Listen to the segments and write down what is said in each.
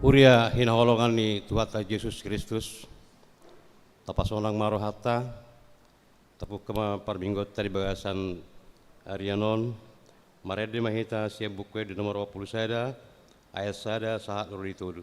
Uria hinaholongan ni Tuhan Yesus Kristus, tapasonang marohata, tapuk kema parbinggot tadi bagasan Arianon, marede mahita siap buku di nomor 20 sada, ayat sada sahat lori tudu.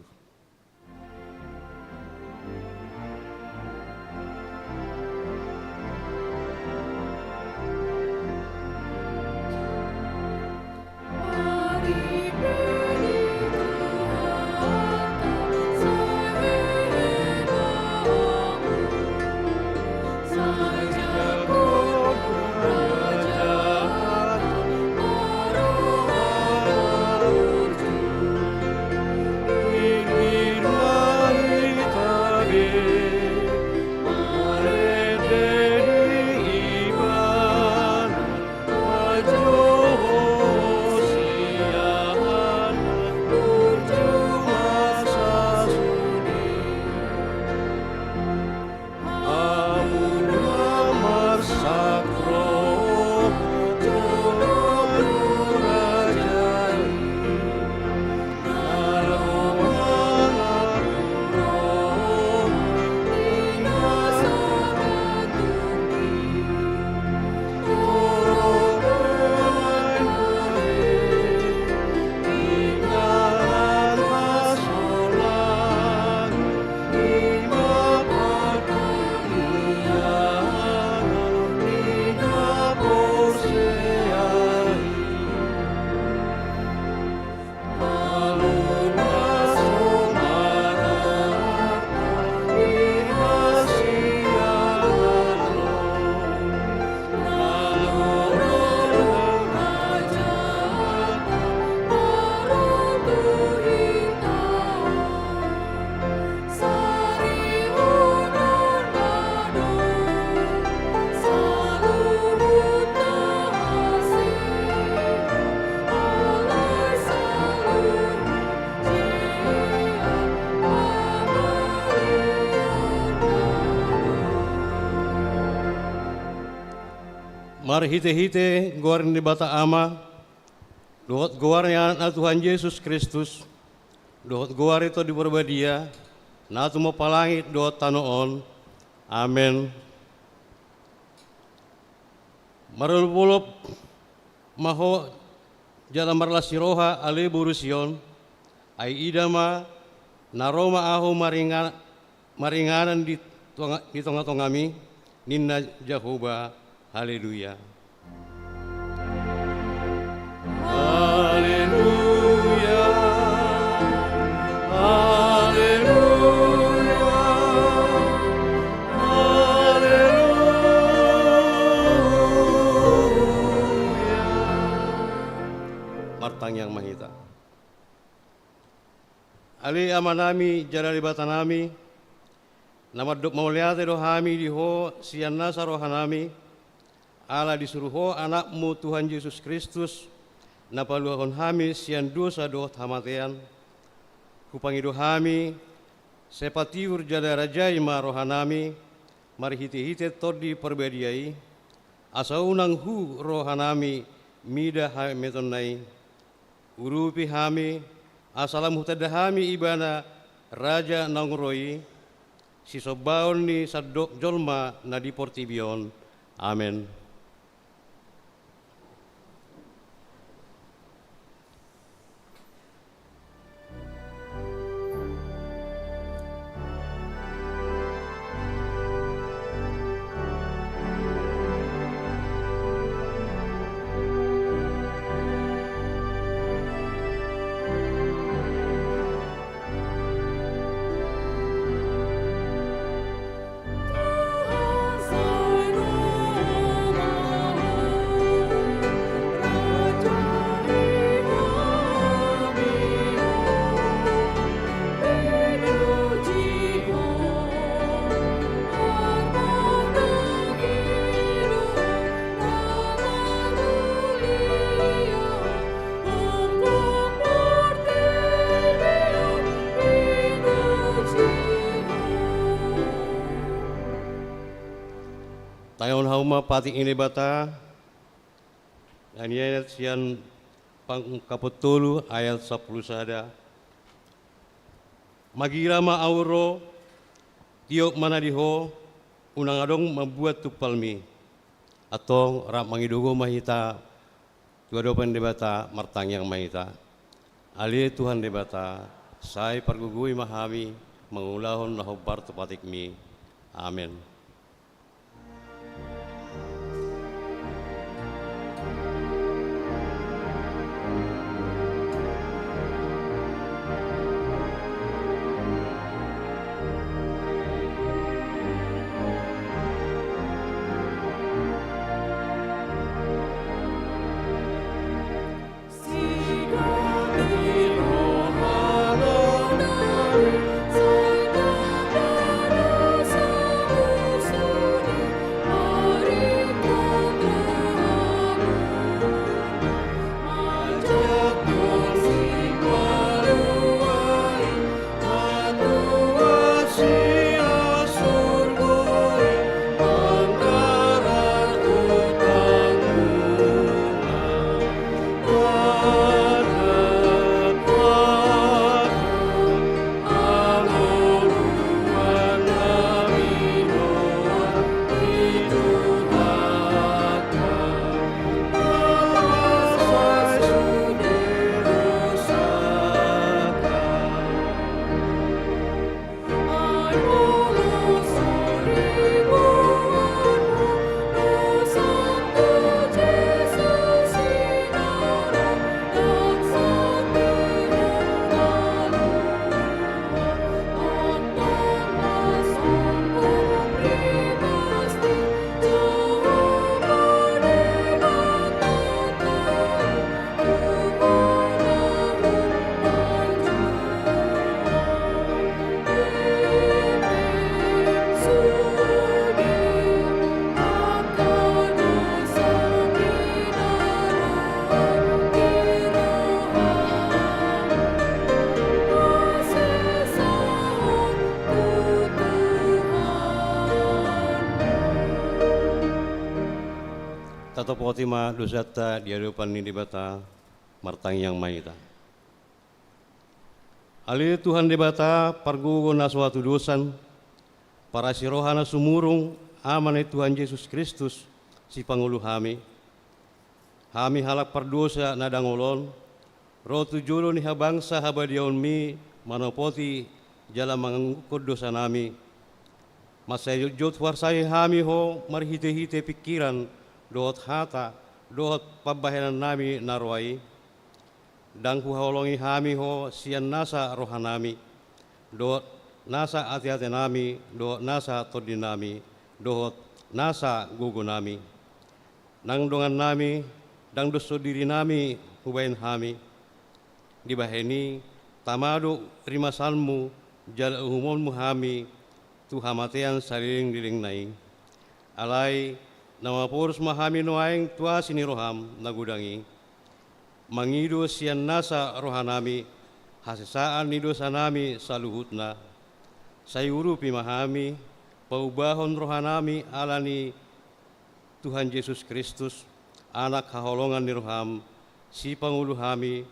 Mari hite-hite gorin di bata ama, dohot goarnya na Tuhan Yesus Kristus, dohot goar itu di berbadia, na tu mo palangit dohot tanoon, amen. Marulpulop maho jalan marlasi roha ale burusion, ay idama naroma aho maringanan di tongami, ninna Jehovah. Haleluya. Haleluya. Haleluya. Haleluya. Martang yang mahita. Ali amanami jalali batanami. Namaduk mauliate rohami diho sian nasa rohanami. Allah disuruh anakmu Tuhan Yesus Kristus napaluahon hami sian dosa dohot hamatean kupangido hami sepatiur jada rajai marohanami mari hite-hite todi perbediai asaunang hu rohanami mida metonai urupi hami asalam hutada hami ibana raja nangroi sisobaon ni sadok jolma na diportibion amen. Tayon hauma pati ini bata, dan sian pang kaputulu ayat 10 sada. Magira ma auro, tiok manadiho, unang adong membuat tupalmi. Atong rap mangidugo mahita, tuadopan debata martang yang mahita. Ali Tuhan debata, saya pergugui mahami, mengulahon nahobar tepatikmi. Amin. Tato potima dosata diadupan ni debata martang yang mahita. Ali Tuhan debata pargugo na suatu dosan para sirohana sumurung aman Tuhan Yesus Kristus si Pangulo hami. Hami halak pardosa na dangolon ro tujulo ni habangsa habadiaon mi manopoti jala mangangukod dosa nami. Masayot warsay hami ho marhite-hite pikiran dohot hata, dohot pabahenan nami narwai, dang kuhaolongi hami ho sian nasa rohanami, dohot nasa ati-ati nami, dohot nasa todi nami, dohot nasa gugu nami. Nang dongan nami, dang doso diri nami hubain hami, dibaheni tamado rimasalmu jala uhumonmu hami, tu hamatean sariling diling nai. Alai nama porus mahami noaing tua sini roham nagudangi mangido sian nasa rohanami hasesaan ni dosa nami saluhutna sayurupi mahami paubahon rohanami alani Tuhan Yesus Kristus anak haholongan ni roham si Pangulo hami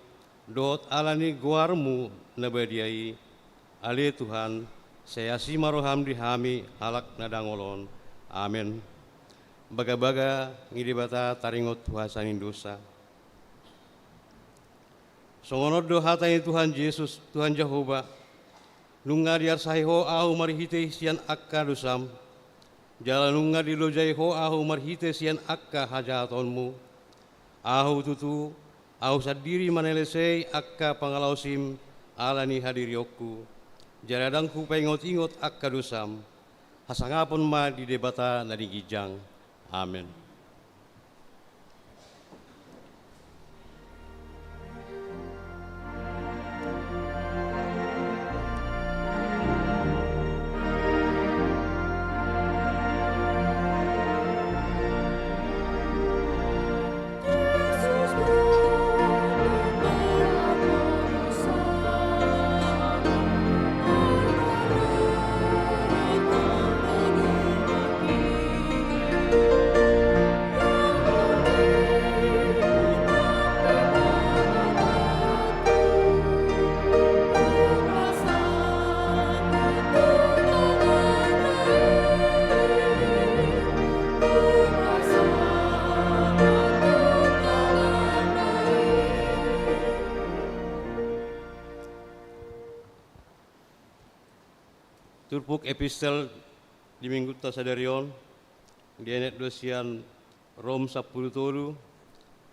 dot alani guarmu nabadiai ali Tuhan saya si maroham di hami halak nadangolon amin. Baga-baga ngidibata taringot tuhasanin dosa. Songonod do hatay Tuhan Yesus, Tuhan Jehovah, nunga diar sahiho ahu marihite sian akka dosam, jala nunga dilojai ho ahu marihite sian akka hajatonmu, ahu tutu, ahu sadiri manelesei akka pangalausim alani hadirioku, jaladangku pengot-ingot akka dosam, hasangapon ma di debata na digijang. Amin. Turpuk epistel di minggu tasadarion di ayat dosian Rom 10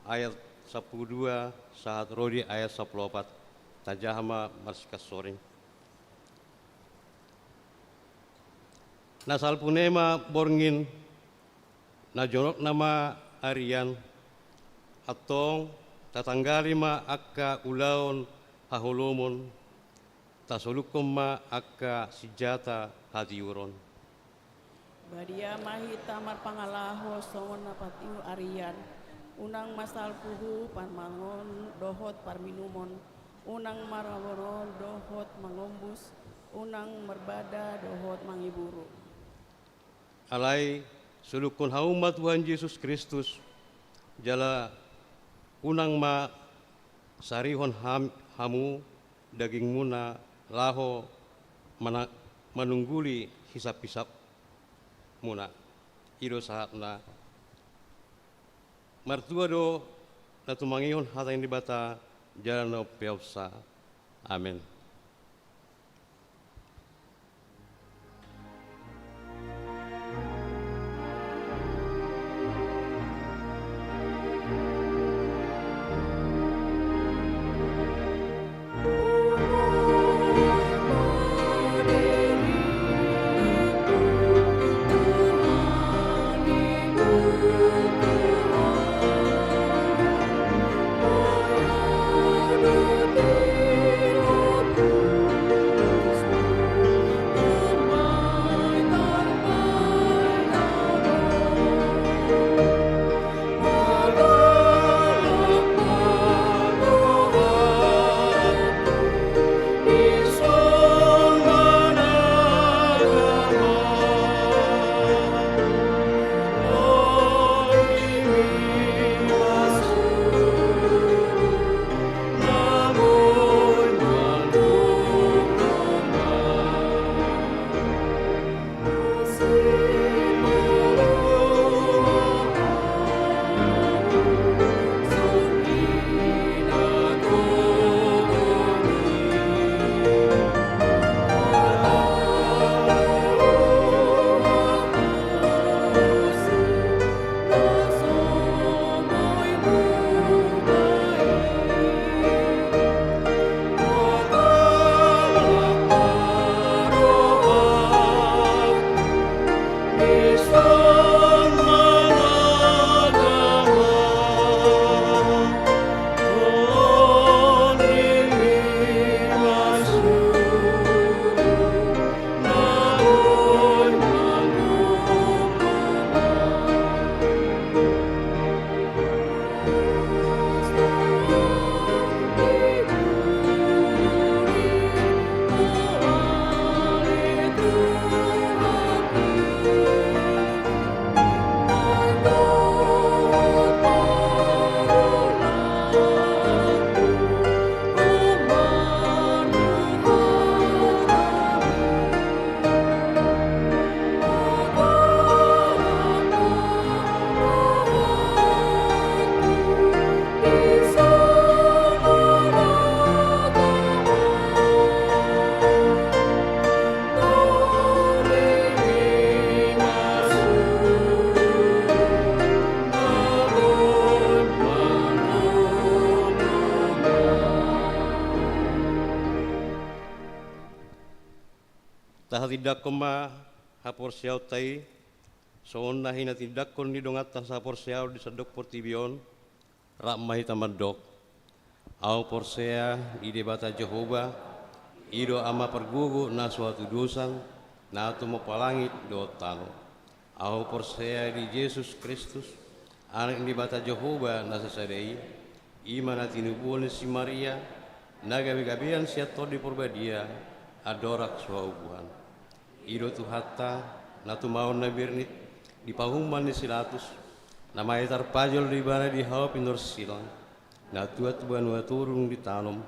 ayat 12 saat rodi ayat 14 tajahama marsikas soring. Nasal punema borngin na jonok nama Arian atong tatanggali ma akka ulaon hahulumon tasulukom ma akka sijata hadiuron. Badia mahi tamar pangalaho songon napatiu Arian unang masal puhu panmangon dohot parminumon unang maraworon dohot mangombus unang merbada dohot mangiburu. Alai sulukun hauma Tuhan Yesus Kristus jala unang ma sarihon hamu daging muna laho menungguli hisap-hisap muna ido saatna martua do natumangihon hata yang dibata jalan no peopsa. Amin. Tidak koma hapor siau tai soon na hinatidak kon ni dongat ta sa por siau di sadok portibion rak mahi tamadok au por sea di debata Jehova ido ama pergugu na suatu dosan na tu mo palangit do tano au por sea di Yesus Kristus anak di bata Jehova na sasadai ima na tinubuan si Maria na gabi-gabian siato di porbadia adorak suaubuan ido tu hatta na tu maun na birnit di pahuman ni silatus na may tarpajol di bana di hawa pinor silang na tuat buan waturung di tanom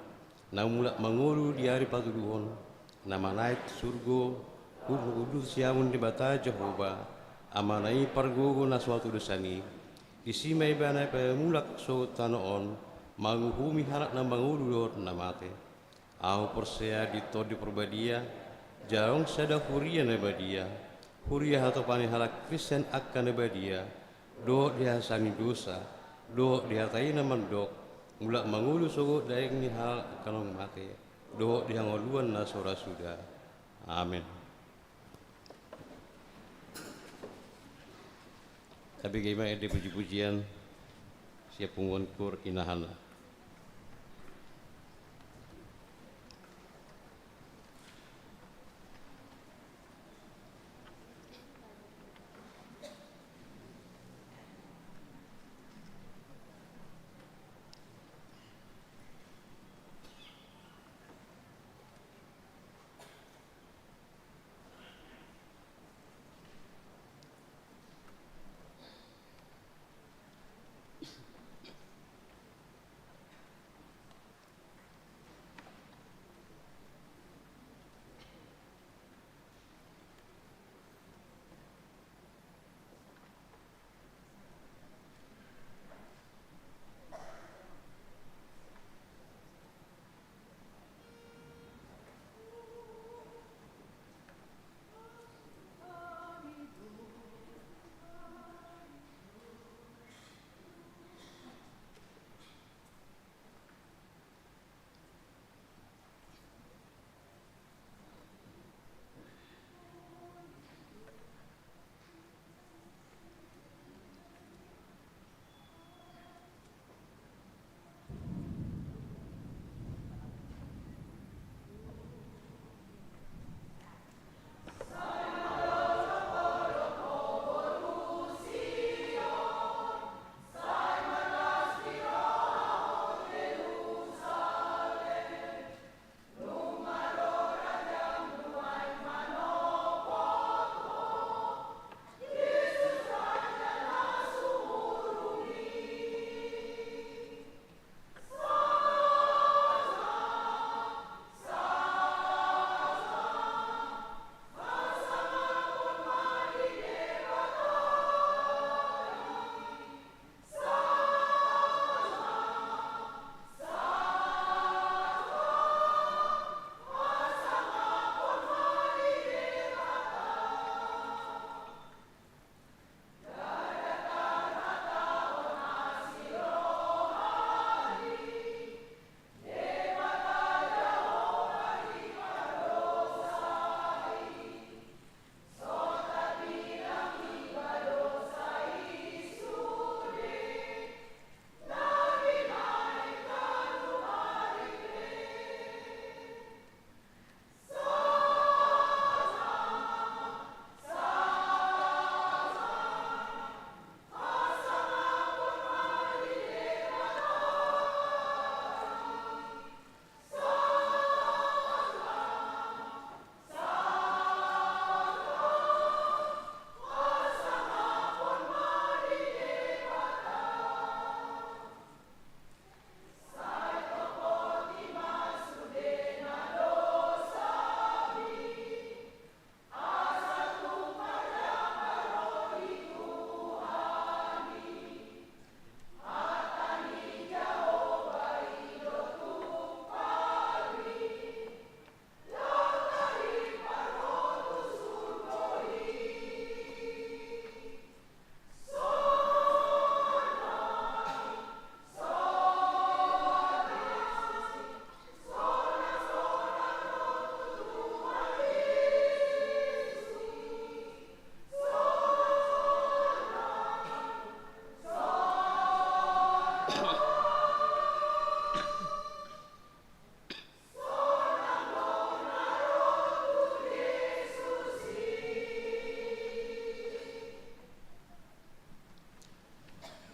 na mulak manguru di hari patuduhon na manait surgo kudu siamun di bata Jehova amanai pargogo na suatu dosani di simai bana pa mulak so tanoon manguhumi hanak na manguru dot na mate au persea di to di perbadia Jaung sada huria na badia, huria atau pani halak Kristen akan na badia, do dihasani dosa, do dihatai na mandok, mulak mangulu sogo daeng ni hal kanong mate, do dihangoluan na sora sudah. Amin. Tapi gimana ada puji-pujian siap punggunkur inahana.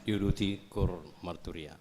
Diuruti Kor Marturia.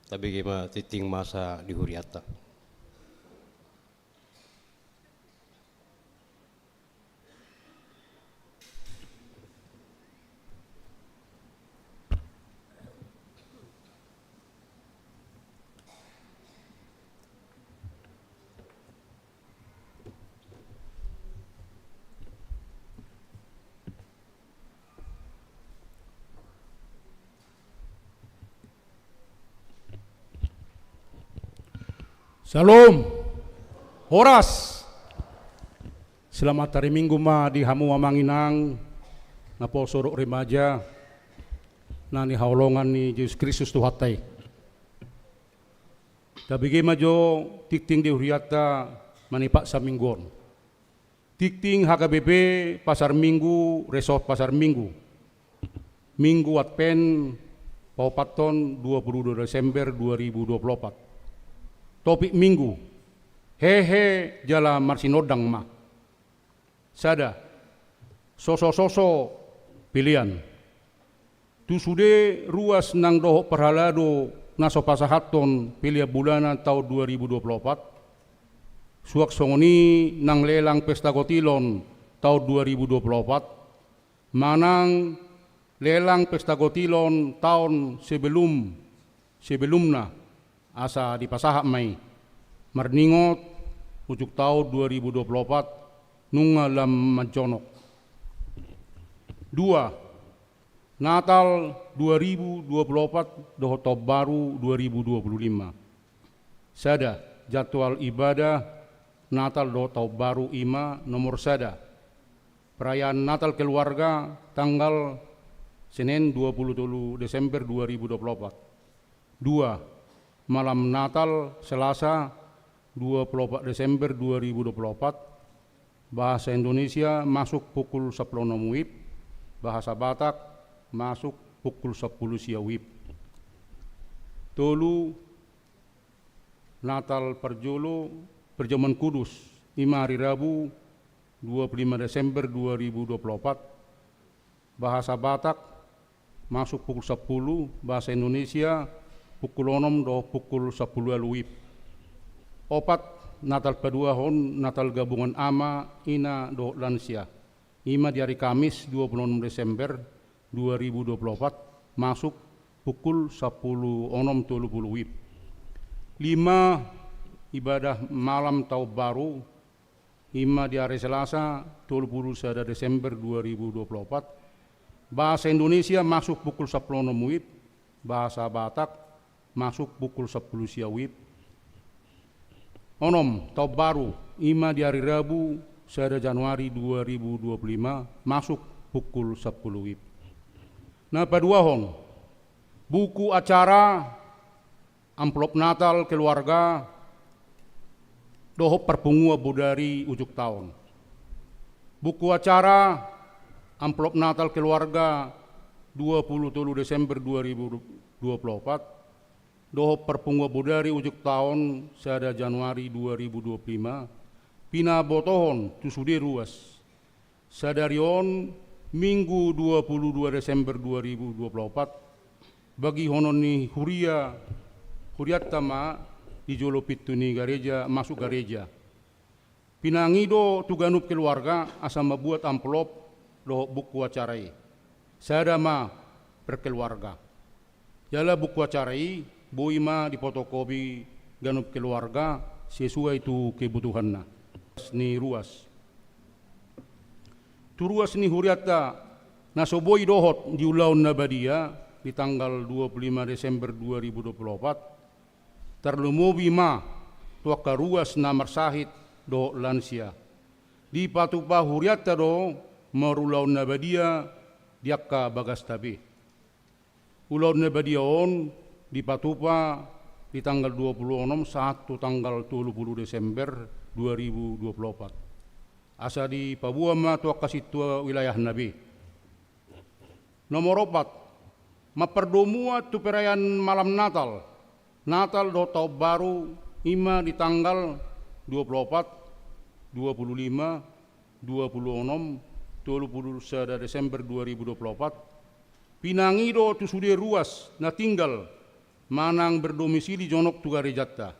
tapi gima titing masa di huriata. Shalom, Horas. Selamat hari Minggu ma di hamu manginang napo sorok remaja nani haulongan ni Yesus Kristus Tuhatai. Tapi majo tikting di huriata manipak sa minggon. Tikting HKBP Pasar Minggu, Resort Pasar Minggu. Minggu Advent Paupaton 22 Desember 2024. Topik minggu, hehe jala marsinodang ma. Sada, soso-soso pilihan. Tu sude ruas nang doho perhalado naso pasahaton pilia bulana tahun 2024. Suak songoni nang lelang pesta gotilon tahun 2024. Manang lelang pesta gotilon tahun sebelumna. Asa di pasahak mai marningot ujuk tahun 2024 nunga lam manconok. 2. Natal 2024 doho tahun baru 2025. Sada jadwal ibadah Natal doho tahun baru ima nomor sada. Perayaan Natal keluarga tanggal Senin 27 Desember 2024. 2. Malam Natal Selasa 24 Desember 2024. Bahasa Indonesia masuk pukul 10 WIB. Bahasa Batak masuk pukul 10 siang WIB. Tolu Natal Perjolo Perjamuan Kudus 5 hari Rabu 25 Desember 2024. Bahasa Batak masuk pukul 10. Bahasa Indonesia pukul 6 do pukul 10 WIB. Opat Natal Paduahon Natal Gabungan Ama Ina do Lansia. Ima di hari Kamis 26 Desember 2024 masuk pukul 10.30 WIB. 5. Ibadah malam Tahun Baru Ima di hari Selasa 21 Desember 2024. Bahasa Indonesia masuk pukul 10.00 WIB. Bahasa Batak masuk pukul 10 siang WIB. Onom Tahun Baru Ima di hari Rabu 1 Januari 2025 masuk pukul 10 WIB. Nah paduahon buku acara amplop Natal keluarga doho perpungua budari ujuk tahun. Buku acara amplop Natal keluarga 27 Desember 2024 doho perpungua budari ujuk tahun sada Januari 2025 pina botohon tusudi ruas sadarion Minggu 22 Desember 2024 bagi honon ni huriat tama di jolo pituni gereja masuk gereja pinangido tuganup keluarga asam buat amplop doho buku acarai sada ma perkeluarga jala buku acarai boima di fotokopi ganup keluarga sesuai itu kebutuhannya. Ni ruas. Tu ruas ni huriata nasoboi dohot di ulaun nabadia di tanggal 25 Desember 2024. Terlumobi ma tuaka ruas namar sahid do lansia. Di patupa huriata do marulaun nabadia diakka bagas tabi. Ulaun nabadia on di Patupa di tanggal 26 1 tanggal 30 Desember 2024. Asa di Pabuama tuak kasitua wilayah Nabi. Nomor 4 maperdomua tu perayaan malam Natal. Natal do tahun baru ima di tanggal 24, 25, 26, 30 Desember 2024. Pinangido tu sudah ruas na tinggal manang berdomisili jonok tu Garejatta.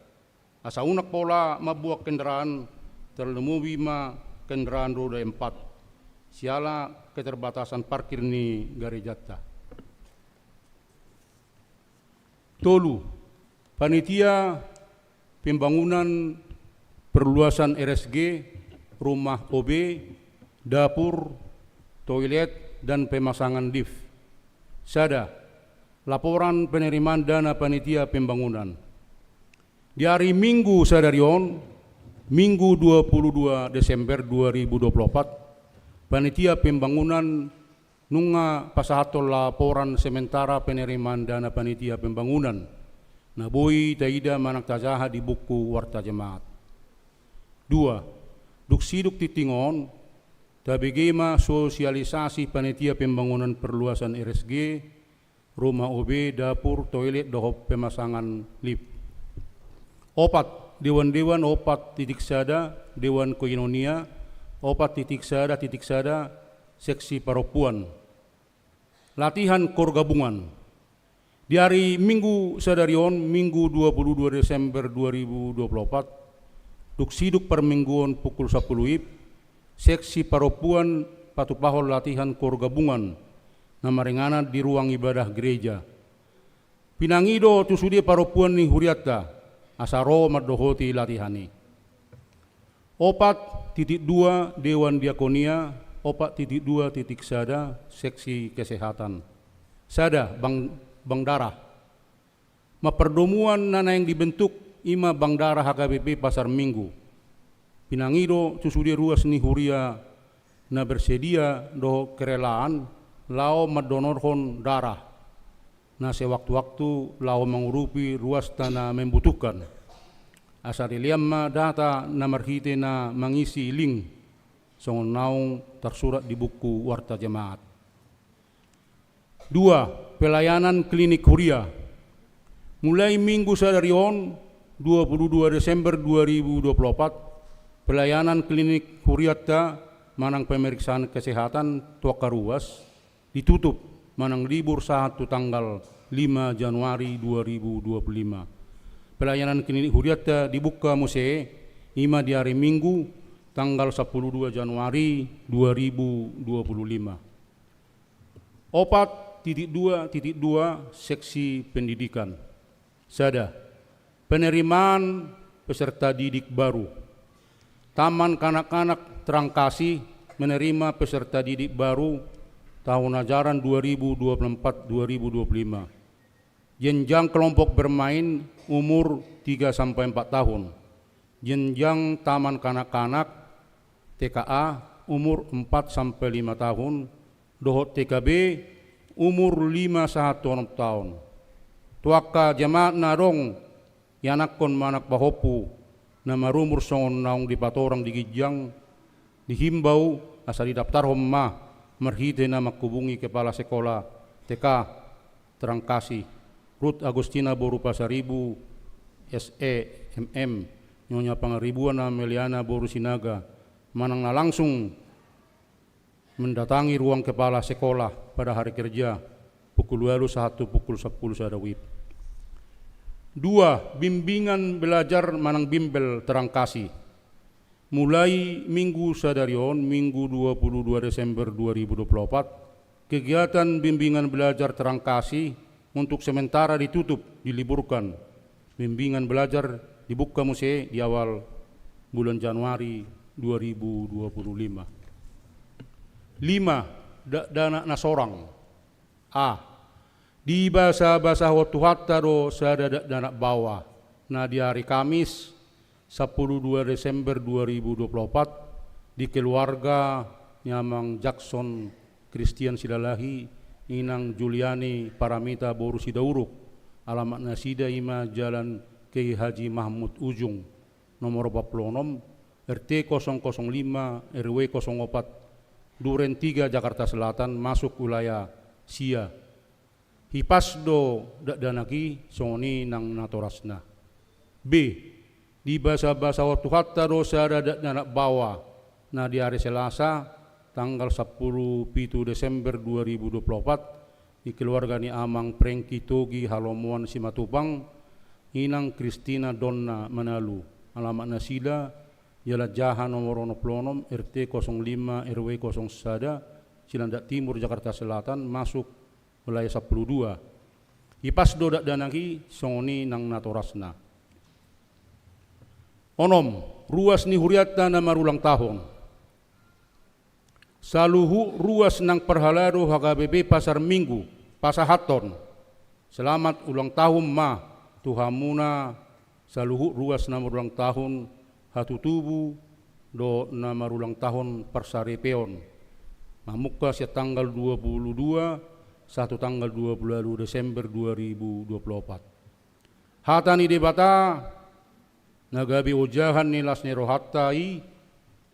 Asa unak pola mabuak kendaraan terlemuwi ma kendaraan roda 4. Siala keterbatasan parkir ni Garejatta. Tolu, panitia pembangunan perluasan RSG, rumah OB, dapur, toilet, dan pemasangan lift. Sada, laporan penerimaan dana panitia pembangunan. Di hari Minggu sadarion, Minggu 22 Desember 2024, panitia pembangunan nunga pasahatol laporan sementara penerimaan dana panitia pembangunan. Naboi taida manak tajaha di buku Warta Jemaat. 2. Duksiduk titingon, tabegema sosialisasi panitia pembangunan perluasan RSG, rumah OB, dapur, toilet, dohop pemasangan lift. 4. Dewan-dewan 4.sada, Dewan Koinonia, 4.sada, seksi Paropuan. Latihan kor gabungan. Di hari Minggu sadarion, Minggu 22 Desember 2024, duksiduk permingguan pukul 10 WIB, seksi Paropuan patupahol latihan kor gabungan namaringana di ruang ibadah gereja. Pinangido tusudi Paropuan ni Huriatta, asaro madohoti latihani. 4.2 Dewan Diakonia, 4.2 seksi kesehatan. Sada Bang Darah. Maperdomuan nana yang dibentuk ima Bang Darah HKBP Pasar Minggu. Pinangido susudi ruas ni huria na bersedia do kerelaan lao madonorhon darah. Na sewaktu-waktu lao mengurupi ruas tanah membutuhkan. Asari liamma data na marhite na mengisi link songon naung tersurat di buku Warta Jemaat. 2. Pelayanan klinik huria. Mulai Minggu sadarion 22 Desember 2024, pelayanan klinik huriatta manang pemeriksaan kesehatan tuaka ruas ditutup manang libur satu tanggal 5 Januari 2025. Pelayanan klinik huriatta dibuka muse ima di hari Minggu tanggal 12 Januari 2025. 4.2 seksi pendidikan. Sada, penerimaan peserta didik baru. Taman Kanak-kanak Trangkasih menerima peserta didik baru tahun ajaran 2024-2025. Jenjang kelompok bermain umur 3-4 tahun. Jenjang Taman Kanak-kanak TKA umur 4-5 tahun. Dohot TKB umur 5-6 tahun. Tuaka jemaat narong yanakon manak bahopu na marumur songon naung di patorang di Gijang dihimbau asal didaftar homma merhite na makubungi kepala sekolah TK Trangkasih Ruth Agustina Boru Pasaribu SE MM Nyonya Pangaribuan na Meliana Boru Sinaga manang na langsung mendatangi ruang kepala sekolah pada hari kerja pukul 21 pukul 10 sadawib. 2. Bimbingan belajar manang bimbel Trangkasih. Mulai Minggu sadarion, Minggu 22 Desember 2024, kegiatan bimbingan belajar Trangkasih untuk sementara ditutup, diliburkan. Bimbingan belajar dibuka muse di awal bulan Januari 2025. 5. Dana nasorang. A. Di bahasa waktu hatta do sada dana bawah. Nah di hari Kamis 12 Desember 2024 di keluarga Nyamang Jackson Christian Sidalahi Inang Juliani Paramita Boru Sidauruk alamat Nasida Ima Jalan Kiai Haji Mahmud Ujung nomor 46 RT 005 RW 04 Duren 3 Jakarta Selatan masuk wilayah Sia Hipasdo danaki songoni nang natorasna. B. Di bahasa waktu hatta dosa anak bawa. Nah di hari Selasa tanggal 10 Desember 2024 di keluarga ni Amang Prengki Togi Halomuan Simatupang, Inang Kristina Donna Manalu, alamat nasida Jalan Jahan nomor 26 RT 05 RW 01 Cilandak Timur Jakarta Selatan, masuk wilayah 12. Ipas dodak danaki songoni nang natorasna. Onom, ruas ni huriata na marulang tahun. Saluhu ruas nang perhalado HKBP Pasar Minggu, Pasahaton. Selamat ulang tahun ma, tuhamuna saluhu ruas na marulang tahun hatu tubu do na marulang tahun Persarepeon. Mamuka siya tanggal 22, satu tanggal 20 Desember 2024. Hatani debata nagabi ujahan nilas nerohatai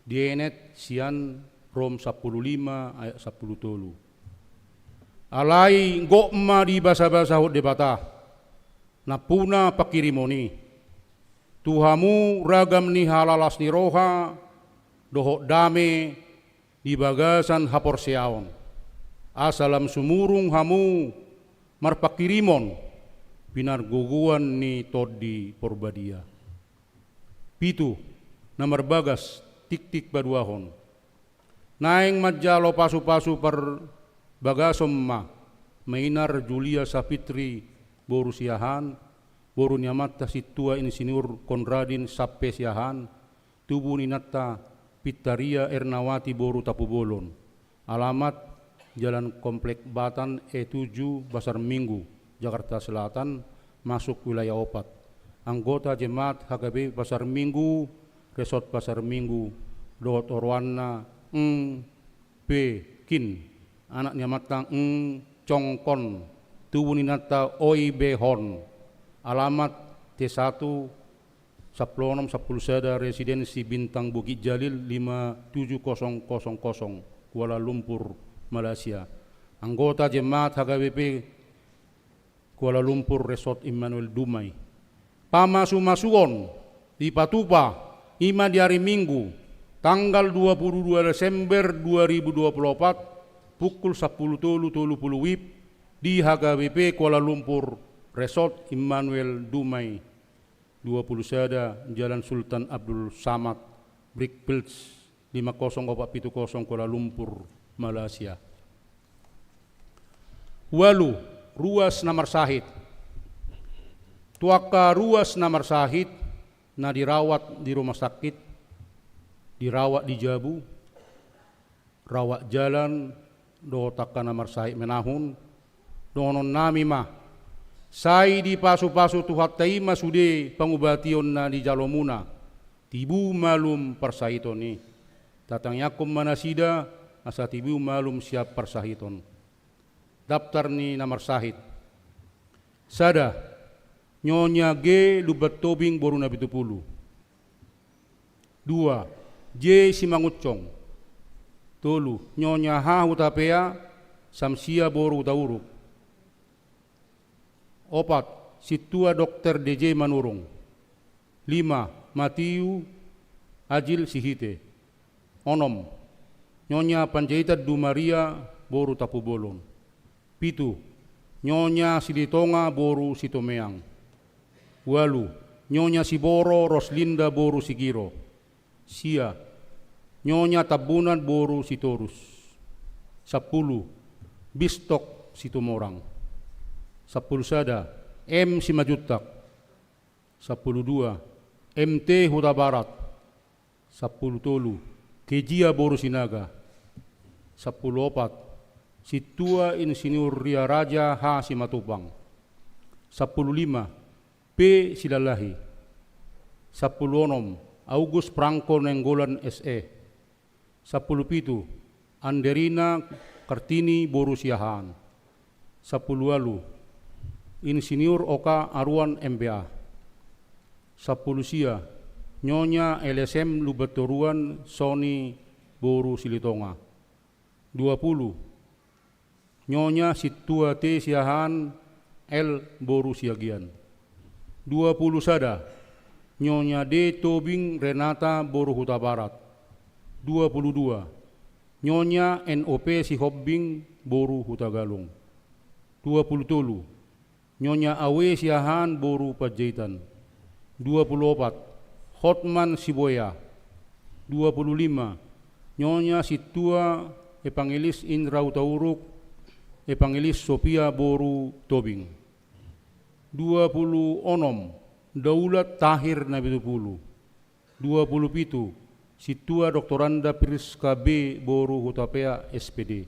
dienet sian Rom 15 ayat 10 tolu. Alai gokma di basa-basa hot debata napuna pakirimoni. Tuhamu ragam ni halalas ni roha dohok dame di bagasan haporseaon. Asalam sumurung hamu marpakirimon binar guguan ni todi porbadia. Pitu namar bagas tik-tik baduahon. Naeng majalo pasu-pasu per bagasom ma mainar Julia Sapitri borusiahan boru nyamata situa insinyur Konradin Sapesiahan tubuh ninata Pitaria Ernawati boru Tapubolon. Alamat Jalan Komplek Batan E7 Pasar Minggu Jakarta Selatan, masuk wilayah Opat. Anggota Jemaat HKB Pasar Minggu, Resort Pasar Minggu, Dohot Orwana P Kin, anak nyamata Congkon, tubuh ninata Oi Behon. Alamat T1 Saplonom Sapulsada Residensi Bintang Bukit Jalil 57000 Kuala Lumpur, Malaysia. Anggota Jemaat HKBP Kuala Lumpur Resort Immanuel Dumai. Pamasu-masuon di Patupa ima di hari Minggu tanggal 22 Desember 2024 pukul 10.30 WIB di HKBP Kuala Lumpur Resort Immanuel Dumai 20 Sada Jalan Sultan Abdul Samad Brickfields 50470 Kuala Lumpur, Malaysia. Walu ruas Namar Sahid. Tuaka ruas Namar Sahid na dirawat di rumah sakit, dirawat di Jabu, rawat jalan do taka Namar Sahid menahun donon nami mah sai di pasu-pasu tuhat taima sude pangubation na di Jalomuna tibu malum persahitoni tatang yakum manasida asa tibu malum siap persahiton. Daftar ni Namar Sahid sada Nyonya G Lubat Tobing boru na 70. 2 J Simangucong. 3 Nyonya H Hutapea Samsia boru Tauruk. 4 Situa Dr. DJ Manurung. 5 Matiu Ajil Sihite. 6 Nyonya Panjaitan Dumaria boru Tapubolon. 7 Nyonya Silitonga boru Sitomeang. 8 Nyonya Siboro Roslinda boru Sigiro. Sia Nyonya Tabunan boru Sitorus. 10 Bistok Situmorang. 10 Sada M Simajutak. 12 MT Huta Barat. 10 Tolu Kejia boru Sinaga. 14 Situa Insinyur Ria Raja H Simatupang. 15 P Silalahi. 16 August Prangko Nenggolan SE. 17 Anderina Kartini boru Siahan. 10 Insinyur Oka Arwan MBA. 10 Sia Nyonya LSM Lubatoruan Sony boru Silitonga. 20 Nyonya Situa T Siahan L boru Siagian. 20 Sada Nyonya D Tobing Renata boru Huta Barat. 22 Nyonya NOP Sihobbing boru Huta Galung. 23 Nyonya Awe Siahan Boru Panjaitan. 24 Hotman Siboya. 25 Nyonya Situa Evangelis Indra Utauruk Evangelis Sophia Boru Tobing. 26 Daulat Tahir Nabitupulu. 27 Situa Doktoranda Priska B Boru Hutapea SPD.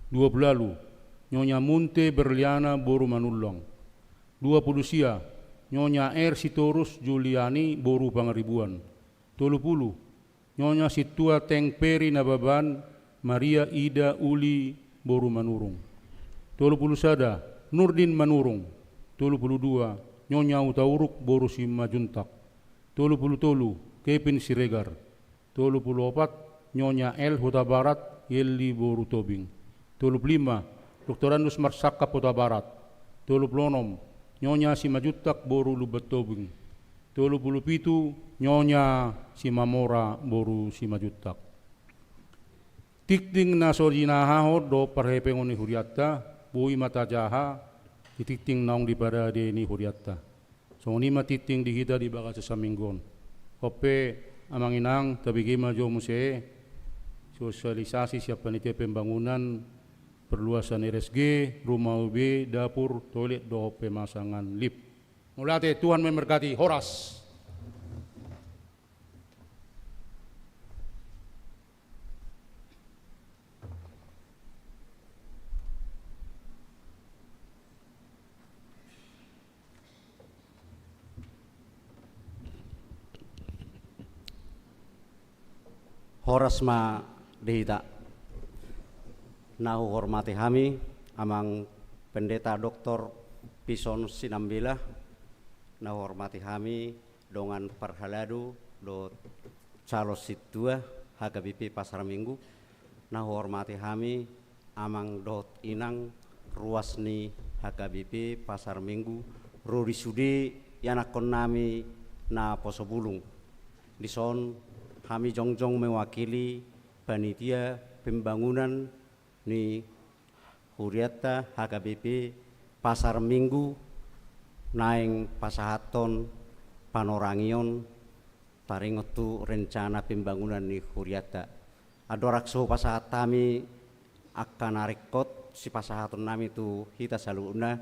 20 Nyonya Munte Berliana Boru Manulong. 20 Sia Nyonya R Sitorus Juliani Boru Pangaribuan. 30 Nyonya Situa Tengperi Nababan Maria Ida Uli Boru Manurung. 21 Nurdin Manurung. 22 Nyonya Utauruk Boru Simajuntak. 23 Kevin Siregar. 24 Nyonya L Huta Barat Yelli Boru Tobing. 25 Doktorandus Marsaka Huta Barat. 26 Nyonya Simajutak Boru Lubat Tobing. 27 Nyonya Simamora Boru Simajutak. Tikting na sojinaha do parhepengoni huriatta bui mata jaha titikting naung di pada ni huriatta. So ni matiting di kita di baka sa minggon. Kope amang inang tabigima jo muse sosialisasi siap panitia pembangunan perluasan RSG, rumah UB, dapur, toilet, do pemasangan lift. Mulate Tuhan memberkati. Horas. Horas ma dihita. Nahu hormati kami amang pendeta Dr. Pison Sinambila. Nahu hormati kami dengan perhaladu do calo situa HKBP Pasar Minggu. Nahu hormati kami amang dot inang ruasni HKBP Pasar Minggu Ruri Sudi yanakon nami na Posobulung. Dison kami jongjong mewakili panitia pembangunan ni Huriatta HKBP Pasar Minggu naing pasahaton panorangion taringotu rencana pembangunan ni Huriatta. Adorakso pasahat kami akan narekot si pasahaton nami tu hita saluna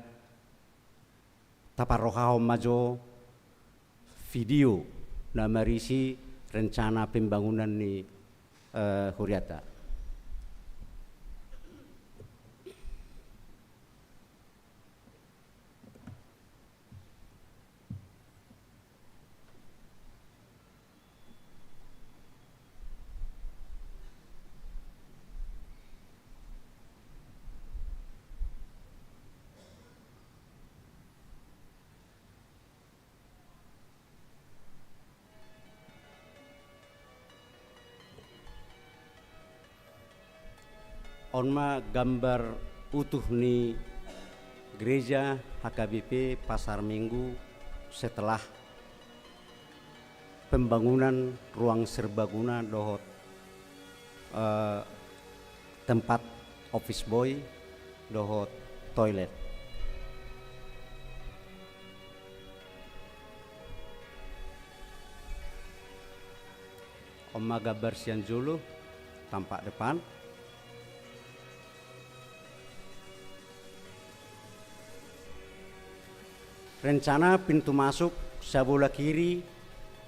taparohao majo video na marisi rencana pembangunan ni Huriatta. Onma gambar utuh ni gereja HKBP Pasar Minggu setelah pembangunan ruang serbaguna dohot tempat office boy dohot toilet. Oma gambar sian julu tampak depan. Rencana pintu masuk sebelah kiri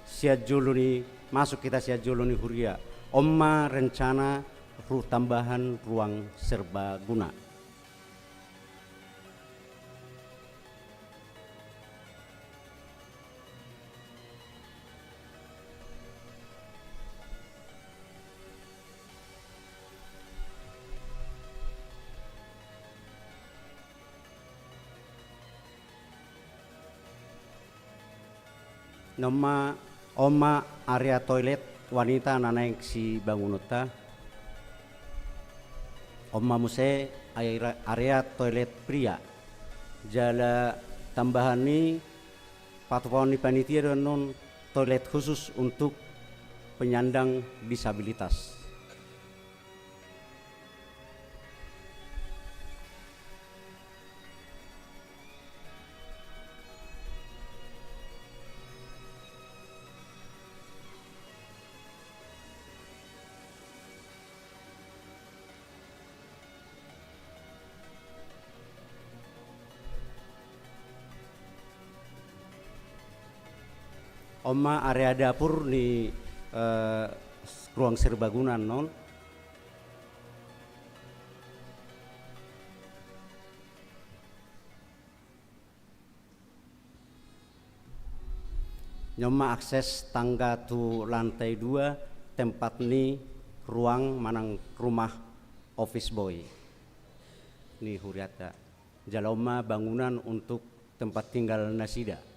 siat julu ni masuk kita siat julu ni Huria. Oma rencana tambahan ruang serbaguna. Nama oma area toilet wanita nanaik si bangunota. Oma muse area toilet pria. Jala tambahan ni patuan ni panitia dan non toilet khusus untuk penyandang disabilitas. Oma area dapur ni ruang serbaguna non. Nyoma akses tangga tu lantai 2 tempat ni ruang manang rumah office boy. Ni huriata. Jaloma bangunan untuk tempat tinggal nasida.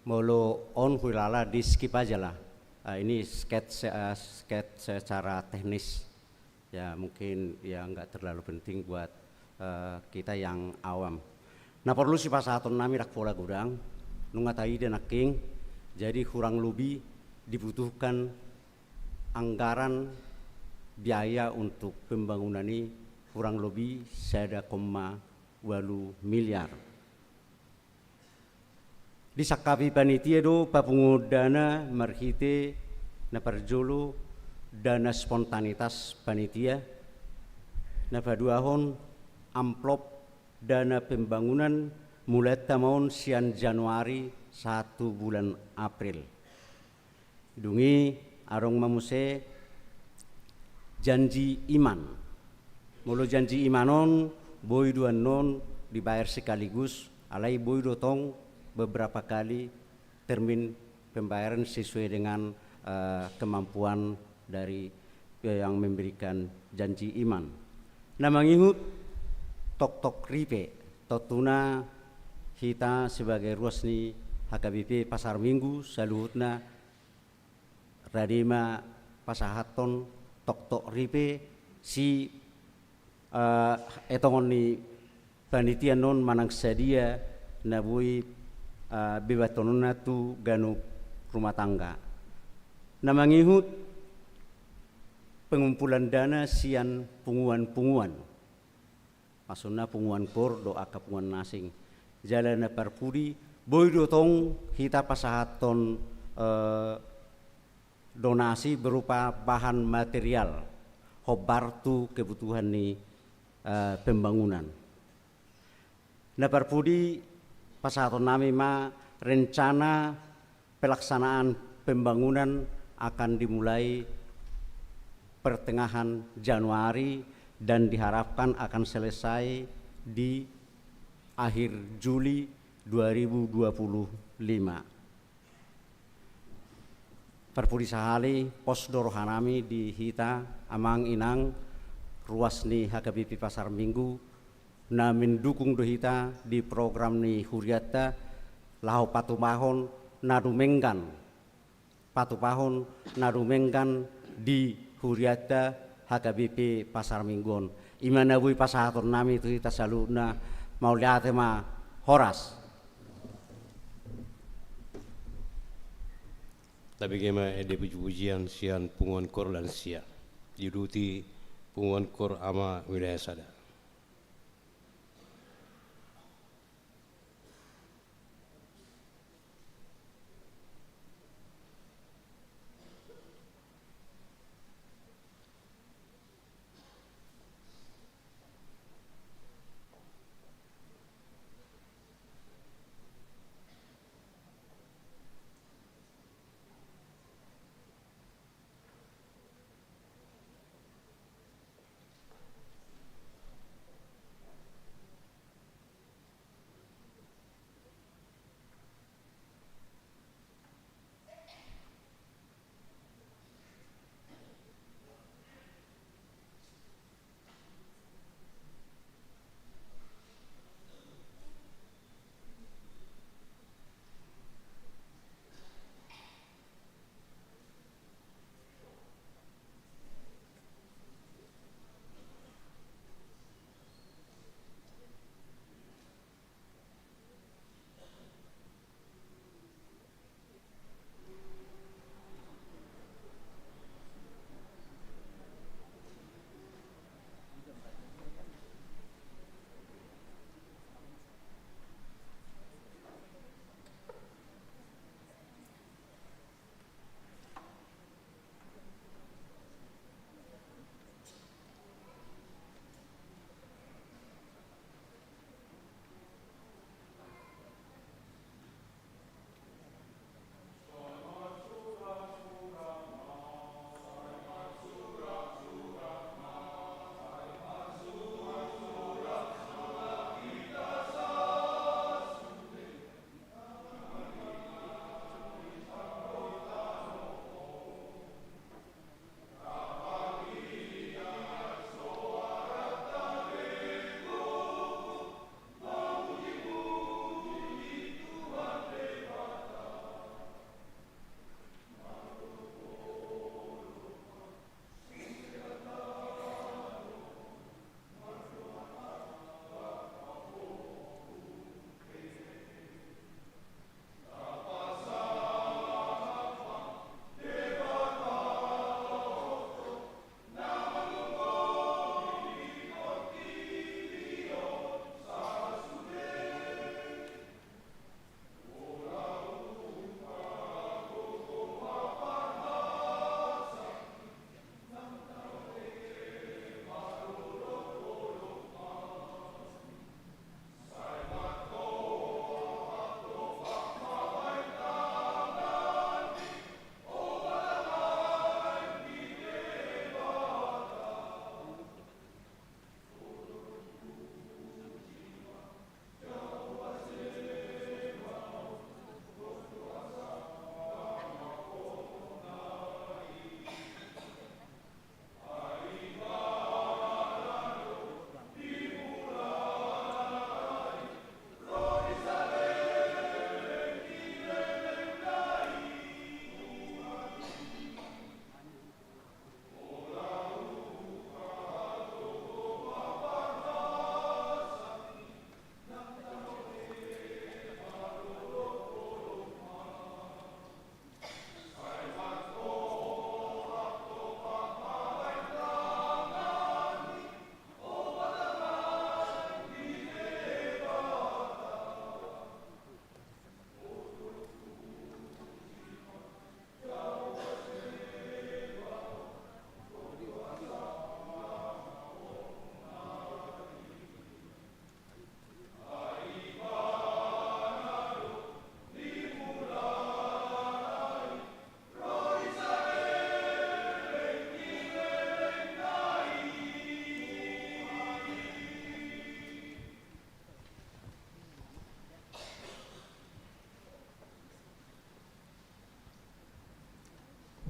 Molo on hulala di skip aja lah. Ini sketch secara teknis ya, mungkin ya nggak terlalu penting buat kita yang awam. Nah perlu si pasaton nami rak pola gudang nungatai dan aking, jadi kurang lebih dibutuhkan anggaran biaya untuk pembangunan ini kurang lebih 1,8 miliar. Di sakapi panitia do papungu dana marhite na parjolo dana spontanitas panitia na paduahon amplop dana pembangunan mulai tahun sian Januari 1 bulan April. Dungi arong mamuse janji iman. Mulu janji imanon boy duan non dibayar sekaligus alai boy do tong beberapa kali termin pembayaran sesuai dengan kemampuan dari yang memberikan janji iman. Nama ngihut tok ripe totuna kita sebagai ruasni HKBP Pasar Minggu saluhutna radima pasahaton tok ripe si etongon ni panitia non manang sadia nabui bebatonuna tu ganu rumah tangga. Nama ngihut pengumpulan dana sian punguan. Maksudnya punguan kor doa kapungan nasing. Jalana parpudi boy dotong kita pasahaton donasi berupa bahan material hobartu kebutuhan ni pembangunan. Nah parpudi pasahaton nami ma rencana pelaksanaan pembangunan akan dimulai pertengahan Januari dan diharapkan akan selesai di akhir Juli 2025. Perpudi sahali pos dorohanami di hita amang inang ruas ni HKBP Pasar Minggu na mendukung dohita di program ni huriata lahu patupahon narumenggan di huriata HKBP Pasar Minggon. Imana bui pasahaton nami itu kita saluna mau lihat ma horas. Tapi gimana ada pujian sian punguan kor lansia diduti punguan kor ama wilayah sada.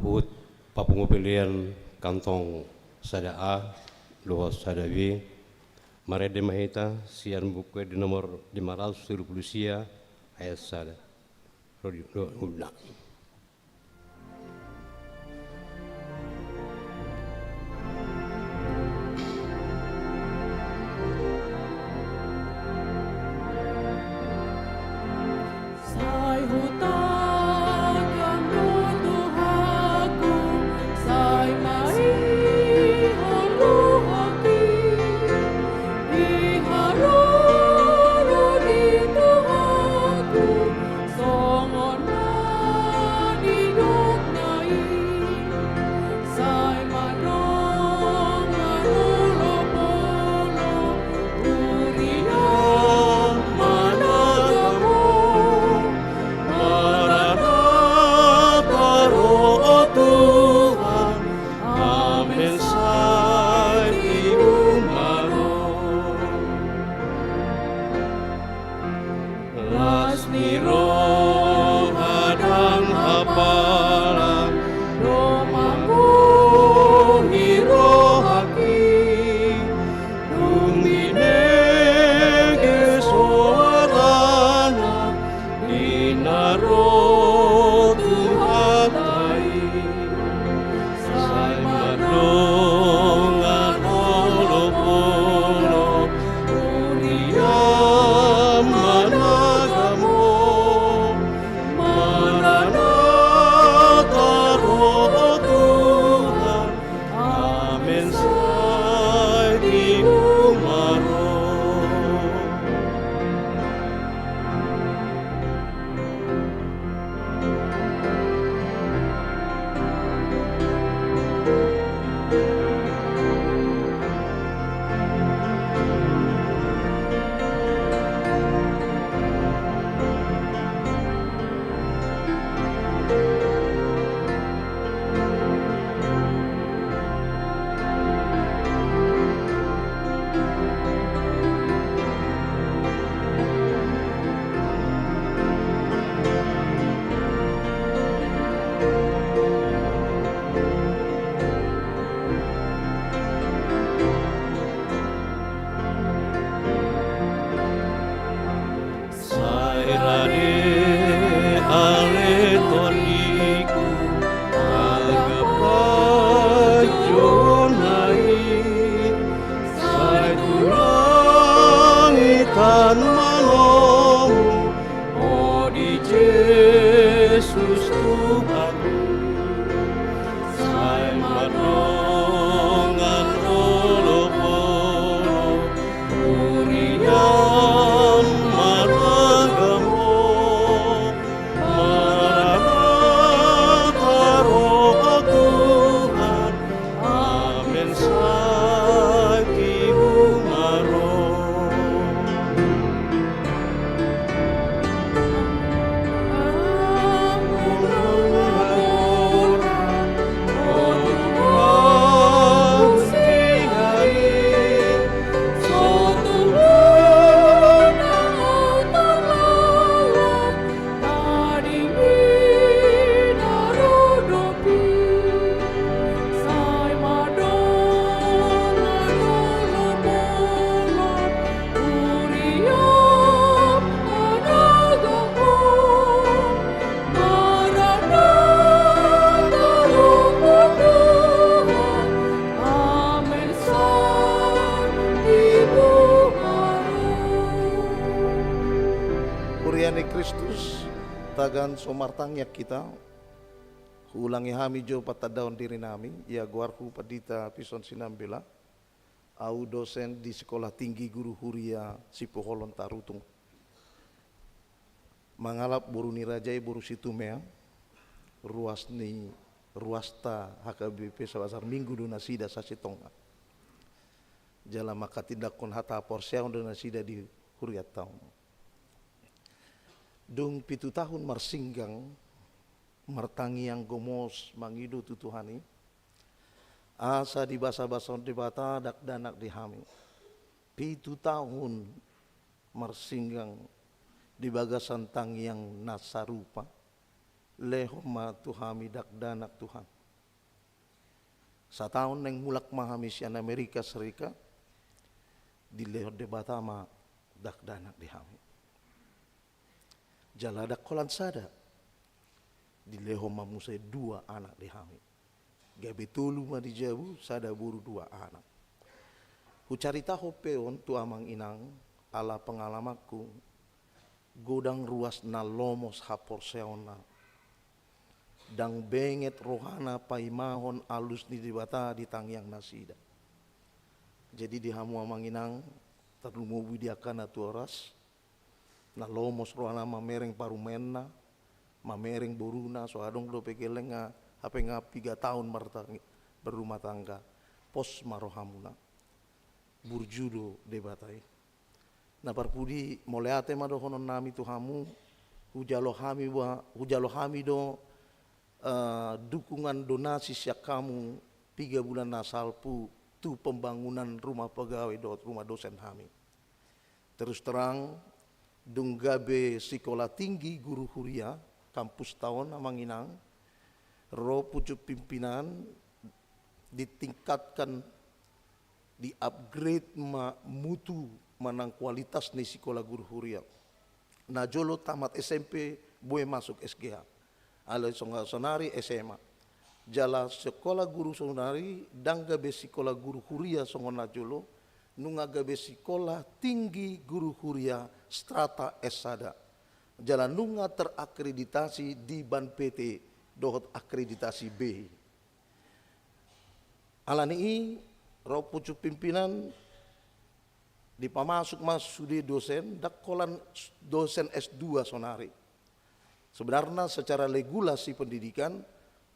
hut papungupilian kantong sada A, loh sada B, marede mahita sian buku di nomor 570 sia ayat sada. Udah. Sai hutagan Tuhanku, sai mai haruhaki, iharoro di Tuhanku, songon di nai, sai manong manulopolo, uriang managamo. Maranatha, Roh Tuhan, amin sai umaro. Lasni roh hadang hapalan, domamu hirohaki, duminege suarana, dinaro Tuhatai, sai madongan holo-holo, uriam managamo, Maranatha, Roh Tuhan, amin sai umaro. Sairade ale toniku agapajonai, sai tulangitan manomu, oh di Yesus Tuhanku, sai madongan holo-holo, urian managamo, Maranatha, Roh Tuhan, amin sai umaro. Kuriani Kristus tagan somartangyak kita ulangi hami jo patadaon diri nami ya guarku padita pison sinambela au dosen di sekolah tinggi guru huria Sipoholon Tarutung mangalap buruni rajai buru situmea ruasni ruasta HKBP sabasar minggu duna sida sasitonga jala maka tindakon hata porsiaon duna sida di huria taung dung 7 tahun marsinggang martangi yang gomos mangido tutuhani asa di basa-basa debata dak danak dihami 7 tahun marsinggang di bagasan tang yang nasarupa lehoma tuhami dak danak Tuhan. Satahun neng mulak mahami sian Amerika Serikat di leho debatama dak danak dihami. Jaladak kolan sada di leho mamusai 2 anak dihami. Gabe tulu ma dijabu sada buru 2 anak. Hucarita hopeon tu amang inang ala pengalamanku godang ruas na lomos hapor seona dang benget rohana paimahon alus ni dibata di tangyang nasida. Jadi di hamu amang inang terlumu widiakana tu oras na lomos rohana mamereng parumenna mamereng boruna so adong do pegelenga hape nga 3 tahun berumah tangga pos marohamuna burjudo debatai. Na parpudi moleate mado honon nami Tuhamu hujalo hami do dukungan donasi siak kamu 3 bulan nasalpu tu pembangunan rumah pegawai rumah dosen kami. Terus terang dunggabe sekolah tinggi guru huria kampus tahun Amanginang ro pucuk pimpinan ditingkatkan di upgrade mutu manang kualitas ni sekolah guru huria. Najolo tamat SMP boleh masuk SGH. Ala sonari SMA. Jala sekolah guru sonari dan gabe sekolah guru huria songon najolo nunga gabe sekolah tinggi guru huria strata S1. Jala nunga terakreditasi di ban PT dohot akreditasi B. Alani roh pucuk pimpinan di pamasuk masudi dosen dakolan dosen S2 sonari. Sebenarnya secara regulasi pendidikan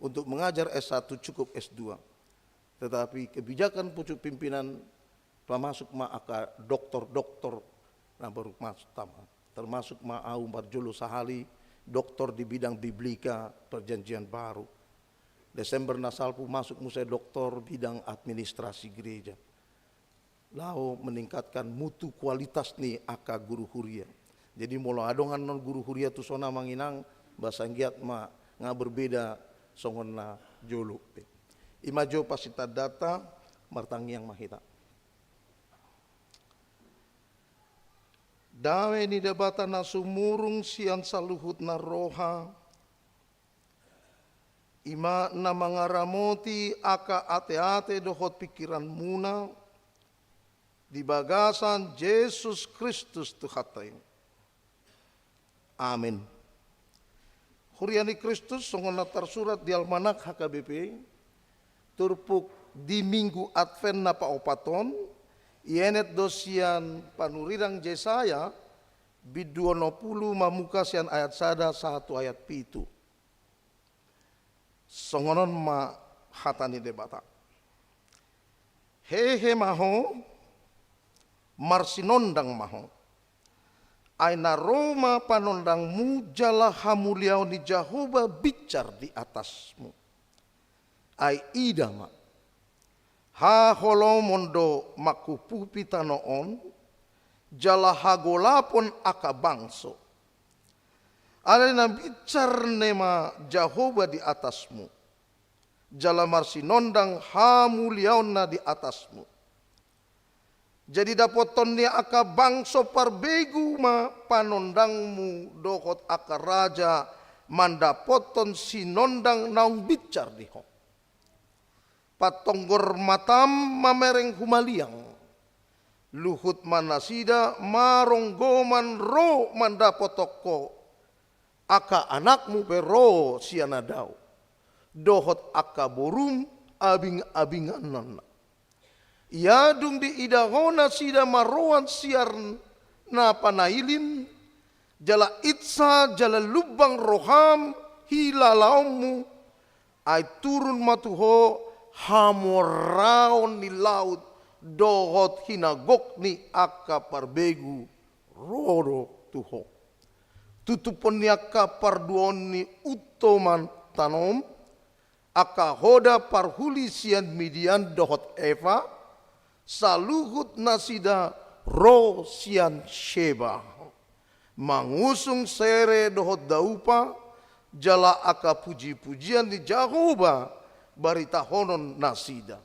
untuk mengajar S1 cukup S2. Tetapi kebijakan pucuk pimpinan pamasuk aka doktor nah baru masuk tama. Termasuk au Marjolo Sahali doktor di bidang biblika perjanjian baru. Desember nasalpu masuk musai doktor bidang administrasi gereja. Lau meningkatkan mutu kualitas nih aka guru huria. Jadi molo adongan non guru huria tu sona manginang bahasa giat ma nga berbeda songon na jolo. Imajo pasita data martangi yang mahita. Dawe ni debata na sumurung sian saluhut na roha ima na mangaramoti aka ate-ate dohot pikiran muna di bagasan Yesus Kristus Tuhatain. Amin. Huriani Kristus songon tersurat di Almanak HKBP turpuk di minggu Advent na paopaton ienet dosian panurirang Yesaya biduono puluh mamukasian ayat 1 ayat 7. Songonon ma hatani debata. Hehe maho marsinondang maho. Aina Roma panondang mujala hamuliau ni Jehovah bicar di atasmu. Ai idama. Ha holomondo makupu pitanoon jala hagolapon aka bangso. Ada na bicar nema Jehovah di atasmu. Jala marsinondang hamuliauna di atasmu. Jadi dapoton dia aka bangso parbegu ma panondangmu dokot aka raja mandapoton sinondang naung bicar diho. Patonggor matam mamereng humaliang. Luhut manasida maronggoman ro mandapotoko. Aka anakmu pero sianadau. Dohot aka borum abing-abinganan. Yadung di idahona sida maroan siar na panailin. Jala itsa jala lubang roham hilalaumu. Ay turun matuho hamoraon ni laut. Dohot hinagok ni aka parbegu rodo tuho. Tutupon ni aka parduon ni utoman tanom. Aka hoda parhuli sian midian dohot Eva. Saluhut nasida ro sian Sheba. Mangusung sere dohot daupa. jala aka puji-pujian di Jehovah barita honon nasida.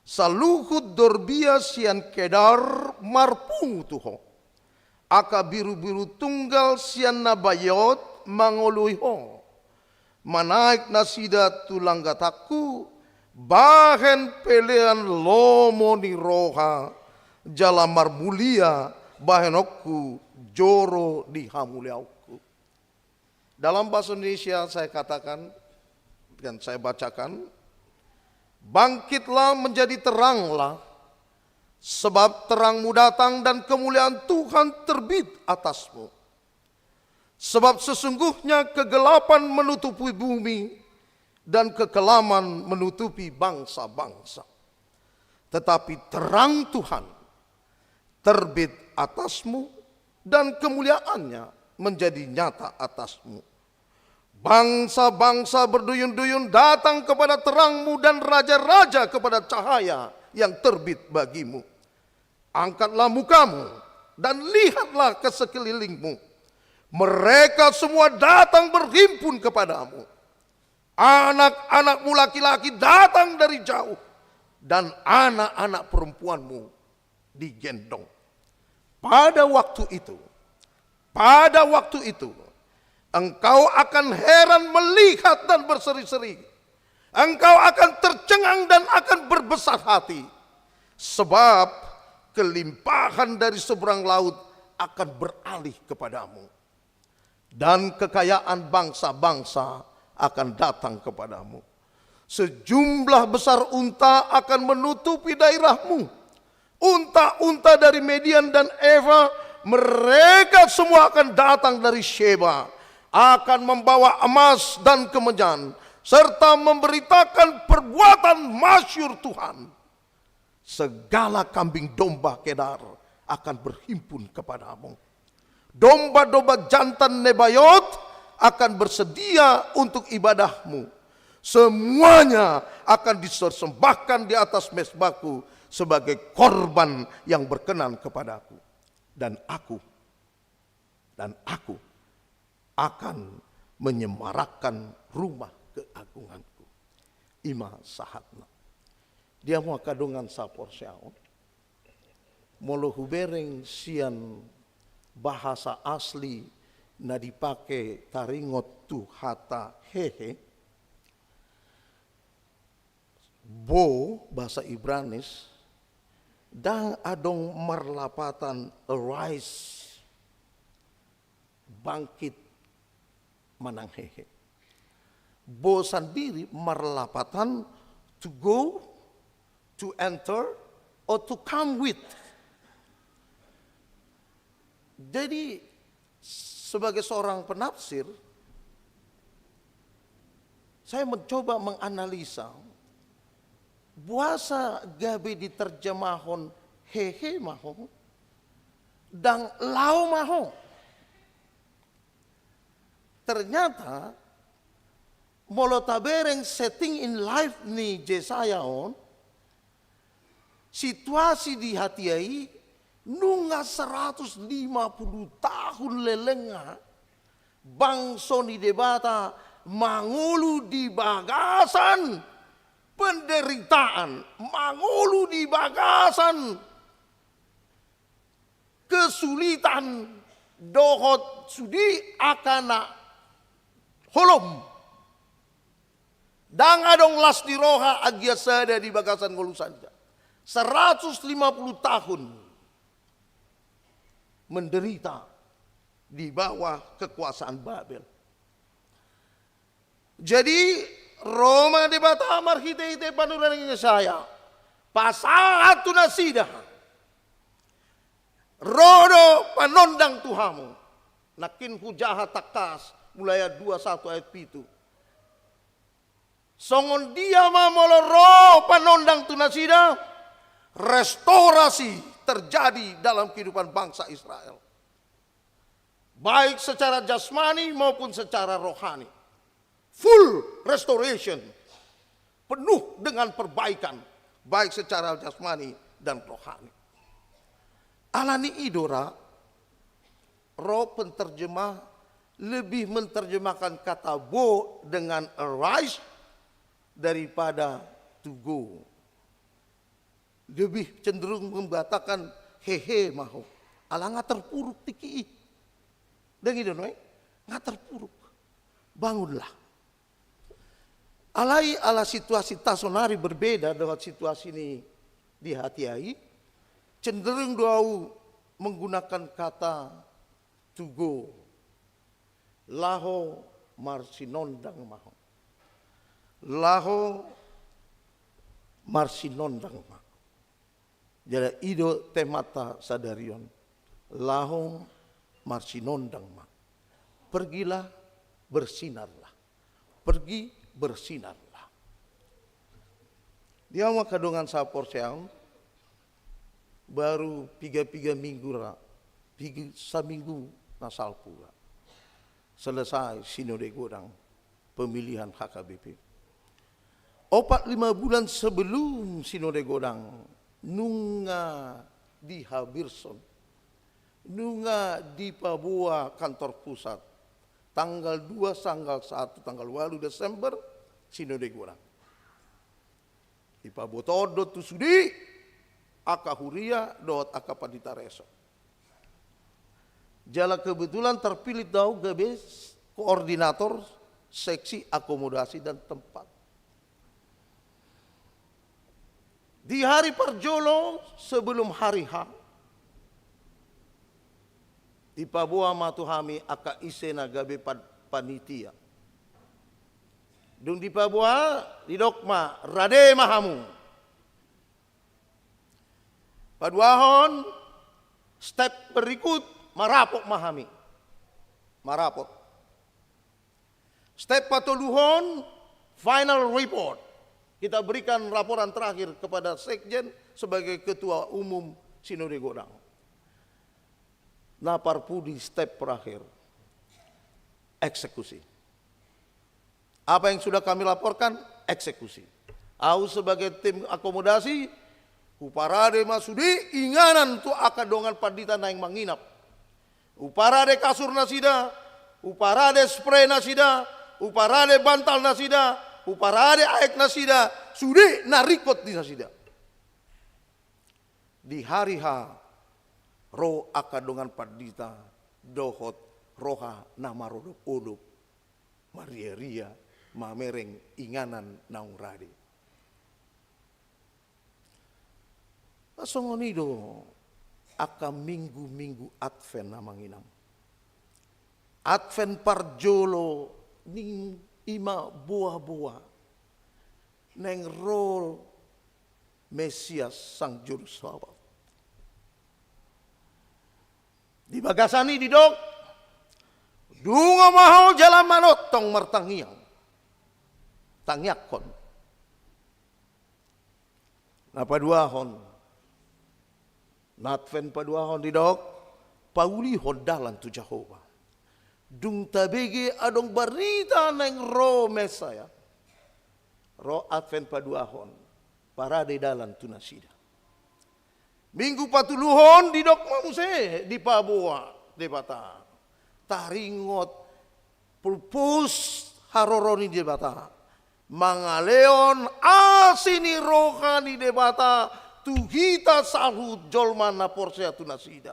Saluhut dorbia sian kedar marpung tuho. Aka biru-biru tunggal sian nabayot mangului ho. Manaik nasida tulang gataku, bahen pelean lomo ni roha, jalamar mulia bahenokku joro di hamuliauku. Dalam bahasa Indonesia saya katakan dan saya bacakan, bangkitlah menjadi teranglah, sebab terangmu datang dan kemuliaan Tuhan terbit atasmu. Sebab sesungguhnya kegelapan menutupi bumi dan kekelaman menutupi bangsa-bangsa. Tetapi terang Tuhan terbit atasmu dan kemuliaannya menjadi nyata atasmu. Bangsa-bangsa berduyun-duyun datang kepada terangmu dan raja-raja kepada cahaya yang terbit bagimu. Angkatlah mukamu dan lihatlah ke sekelilingmu. Mereka semua datang berhimpun kepadamu. Anak-anakmu laki-laki datang dari jauh dan anak-anak perempuanmu digendong. Pada waktu itu, engkau akan heran melihat dan berseri-seri. Engkau akan tercengang dan akan berbesar hati. Sebab kelimpahan dari seberang laut akan beralih kepadamu. Dan kekayaan bangsa-bangsa akan datang kepadamu. Sejumlah besar unta akan menutupi daerahmu. Unta-unta dari Median dan Eva, mereka semua akan datang dari Sheba. Akan membawa emas dan kemenyan, serta memberitakan perbuatan masyhur Tuhan. Segala kambing domba Kedar akan berhimpun kepadamu. Domba-domba jantan Nebayot akan bersedia untuk ibadahmu. Semuanya akan dipersembahkan di atas mezbahku sebagai korban yang berkenan kepadaku. Dan aku akan menyemarakkan rumah keagunganku. Ima sahatna. Dia mau kadungan sapor siaon. Molo hubereng sian bahasa asli na dipake taringot tu hata hehe. Bo bahasa Ibranis dan adong marlapatan arise, bangkit manang hehe. Bo sendiri marlapatan to go, to enter, or to come with. Jadi sebagai seorang penafsir, saya mencoba menganalisa bahasa gabe diterjemahon hehe maho dan lau maho. Ternyata molotabereng setting in life ni Jesaya on, situasi di hatiai nunga 150 tahun lelenga bangso ni debata mangulu di bagasan penderitaan, mangulu di bagasan kesulitan dohot sudi akana holom dan adong las di roha agia sada di bagasan ngolusanca 150 tahun menderita di bawah kekuasaan Babel. Jadi Roma di Batamar hite panurangnya saya pasangat tunasida rodo panondang Tuhamu nakin hujaha takas mulai 21 ayat 7. Songon dia mamolo ro panondang tunasida, restorasi terjadi dalam kehidupan bangsa Israel. Baik secara jasmani maupun secara rohani. Full restoration. Penuh dengan perbaikan. Baik secara jasmani dan rohani. Alani idora, roh penterjemah lebih menerjemahkan kata bo dengan arise daripada to go. Lebih cenderung mengatakan hehe maho. Ala ngaterpuruk tiki. Dan gitu noy, ngaterpuruk. Bangunlah. Alai ala situasi tasonari berbeda dengan situasi ini dihati-hati. Cenderung doau menggunakan kata to go. Laho marsinondang maho. Laho marsinondang maho. Jadi ido temata sadarion. Laho marsinondang maho. Pergilah bersinarlah. Pergi bersinarlah. Dia mau kadongan sapor seang. Baru piga minggu lah. Saminggu nasal pula. Selesai sinode godang pemilihan HKBP. 4-5 bulan sebelum sinode godang, nunga di Habirson, nunga di Papua kantor pusat, tanggal 2, tanggal 1, tanggal 8 Desember, sinode godang. Di Papua todo tu sudi, aka huria dot aka padita reso. Jala kebetulan terpilih tahu gabes koordinator seksi akomodasi dan tempat. Di hari Parjolo sebelum hari H, di Papua matuhami aka isena gabe panitia. Dung di Papua di Dokma rade mahamu. Paduahon step berikut marapok mahami. Marapok. Step patuluhon, final report. Kita berikan laporan terakhir kepada Sekjen sebagai Ketua Umum Sinode Godang. Naparpu di step terakhir. Eksekusi. Apa yang sudah kami laporkan? Eksekusi. Aku sebagai tim akomodasi, uparade masudi inganan tu akadongan padita naing manginap. Uparade kasur nasida, uparade spray nasida, uparade bantal nasida, uparade aek nasida, sudi narikot di nasida. Di hari H, roh akadongan padita, dohot, roha namarodop odop, marieria, mamereng inganan naung rade. Pasongonido, aka minggu-minggu Advent namanginam. Advent Parjolo ning ima buah-buah neng ro Mesias sang juru selamat. Di Bagasani di dok dungo maho jalan manot tong martangiang tangyakon napa duahon Natven paduahon di dok, pauli hodalan tu Jehovah. Dung tabege adong barita neng ro mesaya. Ro Advent paduahon, parade dalan tu nasida. Minggu patuluhon di dok mamuse di Papua, di Bata. Taringot, pulpus haroroni di Bata. Mangaleon asini rohani di Bata. Tuhita sahut jolman na porsea tu nasida.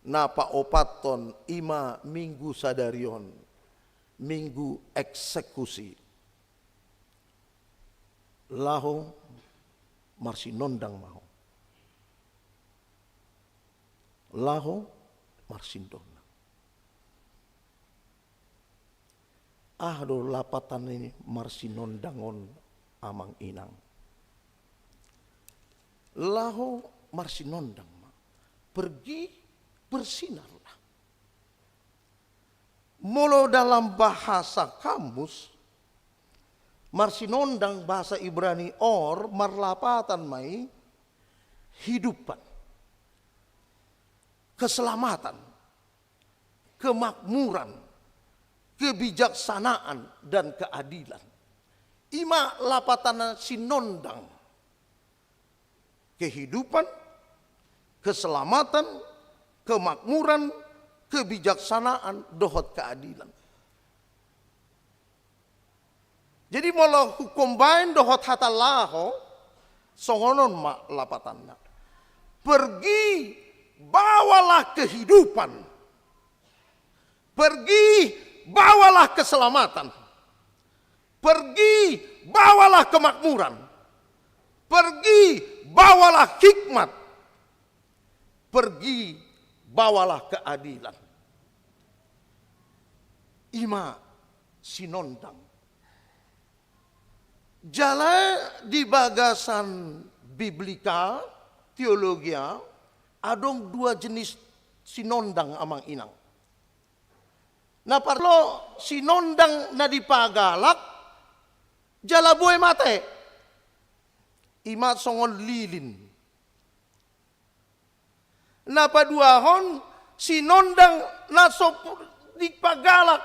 Napa opaton ima minggu sadarion. Minggu eksekusi. Laho marsinondang maho. Laho marsindondang. Do lapatan ini marsinondangon amang inang. Laho marsinondang, pergi bersinarlah. Molo dalam bahasa kamus, marsinondang bahasa Ibrani or marlapatan mai hidupan, keselamatan, kemakmuran, kebijaksanaan dan keadilan. Ima lapatan sinondang. Kehidupan, keselamatan, kemakmuran, kebijaksanaan, dohot keadilan. Jadi molo hukumbain dohot hata laho, songonon mak lapatannya. Pergi bawalah kehidupan. Pergi bawalah keselamatan. Pergi bawalah kemakmuran. Pergi bawalah hikmat. Pergi bawalah keadilan. Ima sinondang. Jala di bagasan biblika, teologia, adong dua jenis sinondang amang inang. Nah parlo sinondang na dipagalak, jala boy mate. Ima songon lilin. Na paduahon sinondang na dipagalak.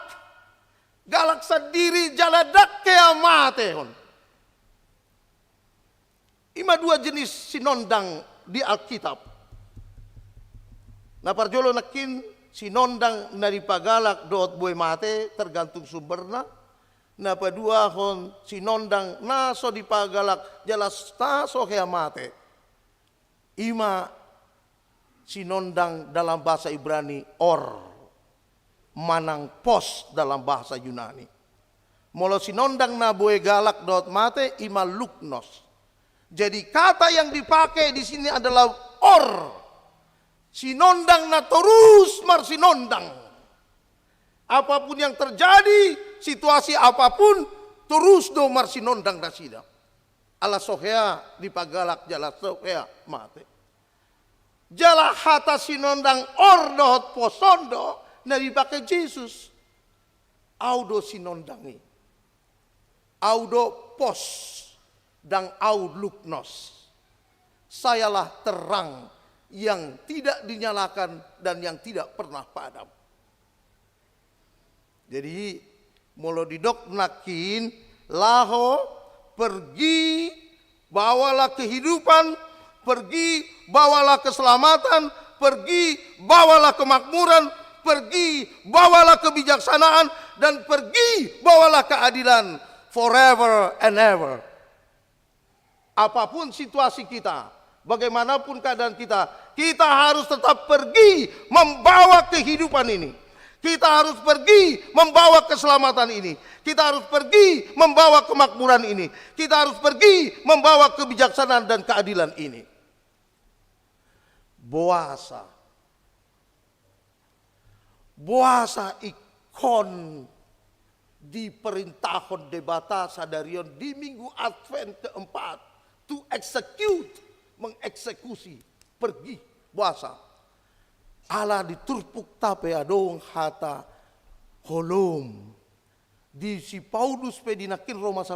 Galak sa diri jaladak kaya mate hon. Ima dua jenis sinondang di Alkitab. Na parjolo nakin sinondang na dipagalak doot boy mate tergantung sumberna. Na paduahon sinondang naso dipagalak jalas taso kaya mate. Ima sinondang dalam bahasa Ibrani or, manang pos dalam bahasa Yunani. Molo sinondang na boy galak doot mate ima luknos. Jadi kata yang dipakai di sini adalah or. Sinondang na terus marsinondang. Apapun yang terjadi, situasi apapun, terus do marsinondang na sida. Ala sohea dipagalak jala sohea mate. Jala hata sinondang or dohot posondo na dipakai Yesus. Audo sinondangi. Audo pos. Dan auluknos. Sayalah terang yang tidak dinyalakan dan yang tidak pernah padam. Jadi molo didok nakin laho pergi bawalah kehidupan, pergi bawalah keselamatan, pergi bawalah kemakmuran, pergi bawalah kebijaksanaan, dan pergi bawalah keadilan forever and ever. Apapun situasi kita, bagaimanapun keadaan kita, kita harus tetap pergi membawa kehidupan ini. Kita harus pergi membawa keselamatan ini. Kita harus pergi membawa kemakmuran ini. Kita harus pergi membawa kebijaksanaan dan keadilan ini. Boasa. Boasa ikon diperintahon debata sadarion di minggu Advent keempat. To execute, mengeksekusi, pergi, puasa. Allah diturpuk tape adong hata holom. Di si Paulus pedinakin Roma 10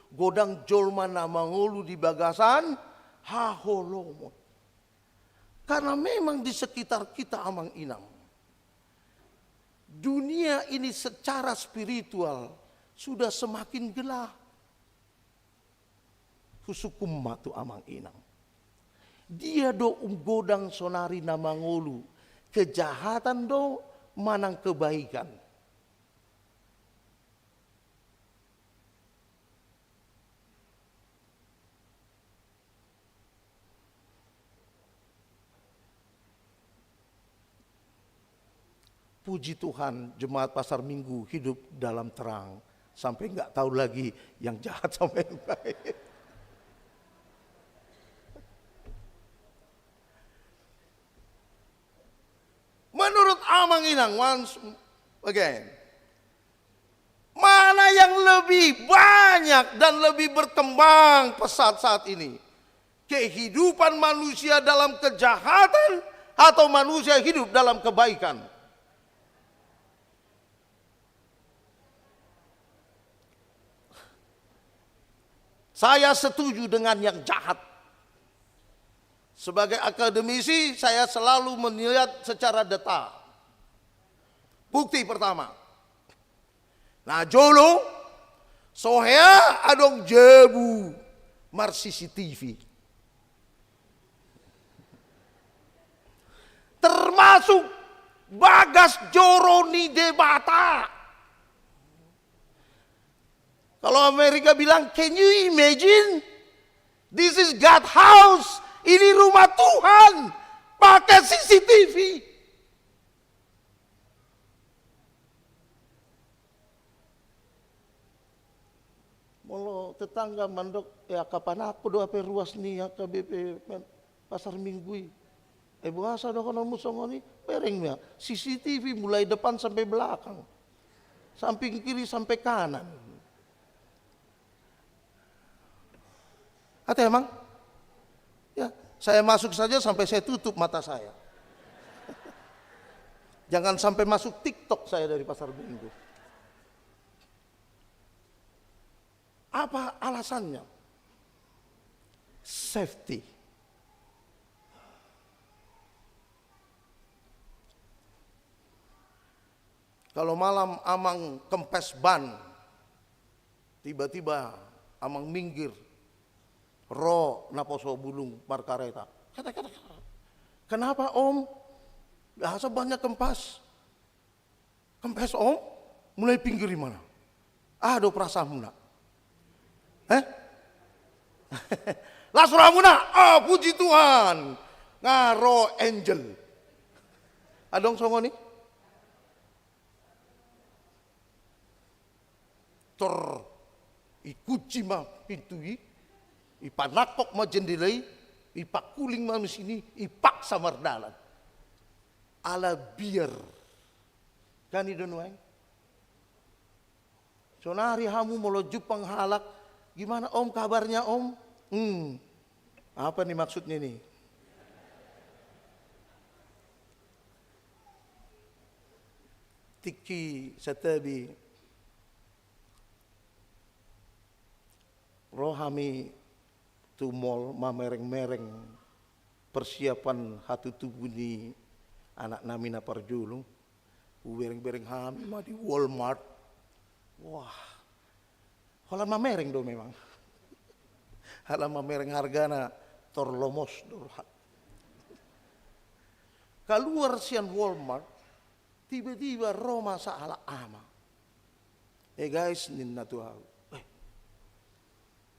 godang jolma nama ngolu di bagasan ha holomo. Karena memang di sekitar kita amang inam. Dunia ini secara spiritual sudah semakin gelap. Husukum matu amang inang. Dia do godang sonari nama ngolu. Kejahatan do manang kebaikan. Puji Tuhan, jemaat Pasar Minggu hidup dalam terang. Sampai nggak tahu lagi yang jahat sampai yang baik. Menurut Amang Inang, once again, mana yang lebih banyak dan lebih berkembang pesat saat ini? Kehidupan manusia dalam kejahatan atau manusia hidup dalam kebaikan? Saya setuju dengan yang jahat. Sebagai akademisi, saya selalu melihat secara detail. Bukti pertama. Nah, jolo, sohea adong jebu mar CCTV. Termasuk Bagas Joroni Debata. Kalau Amerika bilang, can you imagine? This is God house. Ini rumah Tuhan. Pakai CCTV. Molo tetangga mandok, ya kapan aku doa ruas nih ya KBP Pasar Minggu. Buasa doa kono musongoni, perengnya CCTV mulai depan sampai belakang. Samping kiri sampai kanan. Atau emang? Ya, saya masuk saja sampai saya tutup mata saya. Jangan sampai masuk TikTok saya dari Pasar Minggu. Apa alasannya? Safety. Kalau malam amang kempes ban, tiba-tiba amang minggir, ro naposo bulung markareta. Kata. Kenapa om? Biasa banyak kempes. Kempes om? Mulai pinggir di mana? Aduh perasaanmu nak. Lasramuna, puji Tuhan. Ngaro angel. Adong songoni? Ikuci mah pintui, ipanakok mah jendelai, ipakuling mah sini, ipak samardalan. Ala biar. Kan itu nuang. Sonari hamu molo jupang halak. Gimana om kabarnya om? Apa nih maksudnya nih? Tiki satabi rohami tumol mamereng-mereng persiapan hatu tubuh ni anak namina parjulung bereng-bereng hami mah di Walmart. Wah. Kalau mamereng do memang. Halam mamereng hargana torlomos dorhat. Keluar sian Walmart, tiba-tiba Roma saala ama. Guys, ninna tuau.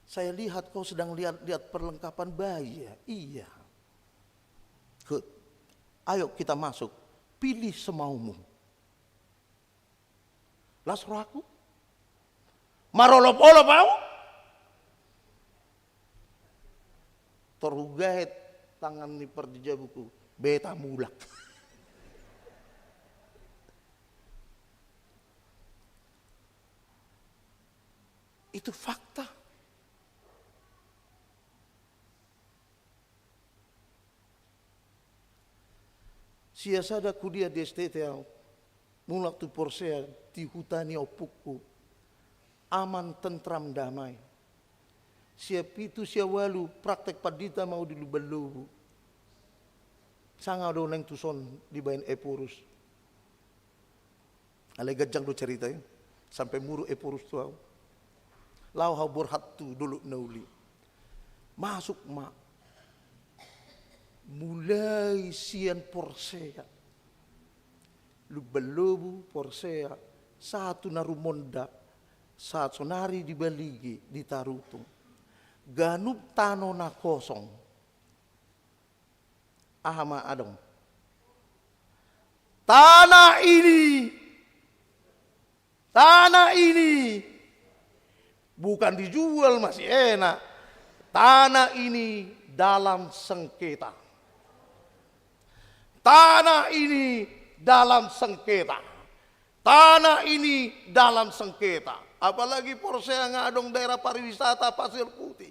Saya lihat kau sedang lihat perlengkapan bayi ya. Iya. Good. Ayo kita masuk. Pilih semaumu. Lasroaku. Marolop-olop mau? Terugait tangan ni perdija buku. Beta mulak. Itu fakta. Siasada kuliah di STT mulak tu porsea di hutani opukku. Aman, tentram, damai. Siap itu siap walu praktek padita mau di lubalubu. Sanga do neng tuson di bain Epurus. Ale gajang do cerita ya. Sampai muru Epurus tuau. Lau hau borhat tu dulu nauli. Masuk mak. Mulai sian porsea. Lubalubu porsea. Satu narumonda. Saat sonari di baligi di tarutung. Ganup tano na kosong. Ahama adong. Tanah ini bukan dijual masih enak. Tanah ini dalam sengketa. Tanah ini dalam sengketa. Tanah ini dalam sengketa. Apalagi Porsea ngadong daerah pariwisata Pasir Putih.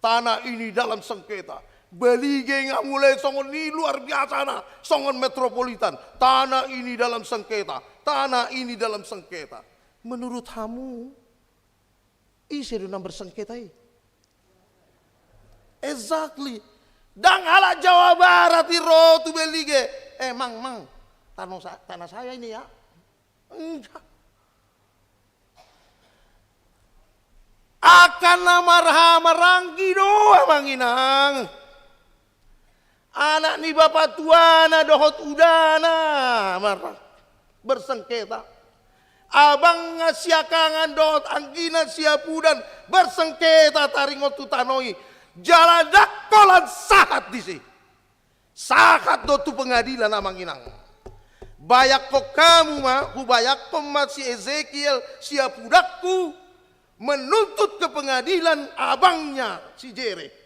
Tanah ini dalam sengketa. Belige nggak mulai songon ini luar biasa nah. Songon metropolitan. Tanah ini dalam sengketa. Tanah ini dalam sengketa. Menurut kamu, isi dalam bersengketa ini. Exactly. Dan ala Jawa Barat di rotu belige. Mang, tanah saya ini ya. Enggak. Akan maranggi doa manginang. Anak ni bapak tuana dohot udana marah bersengketa. Abang siakangan dohot anggina siapudan bersengketa taringot tutanoi. Jalan dakolan sahat disi. Sahat do tu pengadilan amang inang. Bayak ko kamu ma, hubayak ko ma si Ezekiel siapudakku menuntut ke pengadilan abangnya si Jere.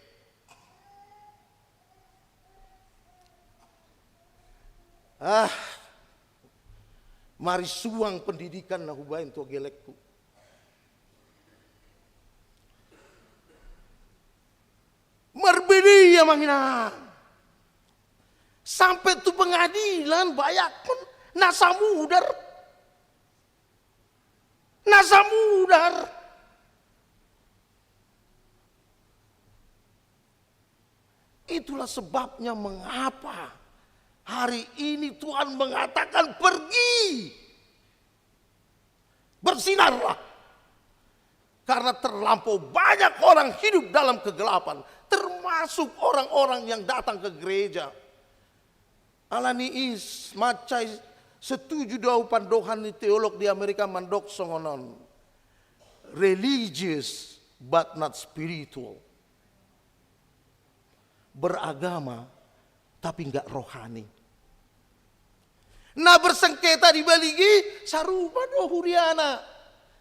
Mari suang pendidikan na hubain to gelekku. Merbedi ya mangina. Sampai tu pengadilan banyak pun nasa mudar. Nasa mudar. Itulah sebabnya mengapa hari ini Tuhan mengatakan pergi. Bersinarlah. Karena terlampau banyak orang hidup dalam kegelapan. Termasuk orang-orang yang datang ke gereja. Alani is macai setuju dau pandohan ni teolog di Amerika mandok songonon. Religious but not spiritual. Beragama tapi enggak rohani. Nah bersengketa di Baligi sarupa do Huriana.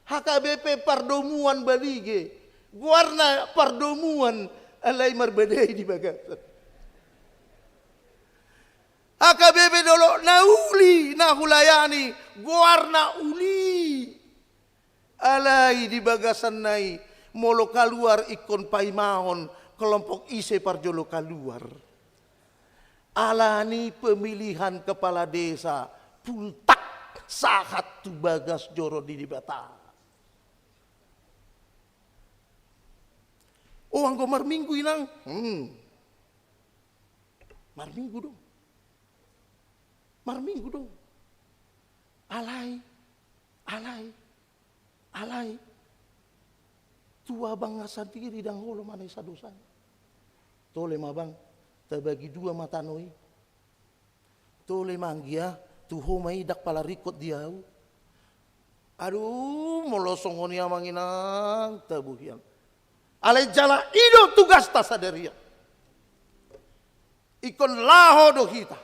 HKBP pardomuan Baligi. Guarna pardomuan alai marbedai di Bagasan. HKBP dolo nauli nahulayani. Guarna uli. Alai di Bagasan nai. Molo kaluar ikon paimahon. Kelompok ise parjolo kaluar. Alani pemilihan kepala desa puntak sahat tu Bagas Joro di Bata. Oh anggo marminggu inang. Marminggu dong. Marminggu dong. Alai. Tua bang sendiri dan holo mana sadosanya. Tole mabang. Terbagi dua matanoi. Tole manggia. Tuho mai dak pala rikot dia. Aduh molosongoni amang inang. Tabuhian. Ale jala ido tugas tasaderia. Ikon laho do kita.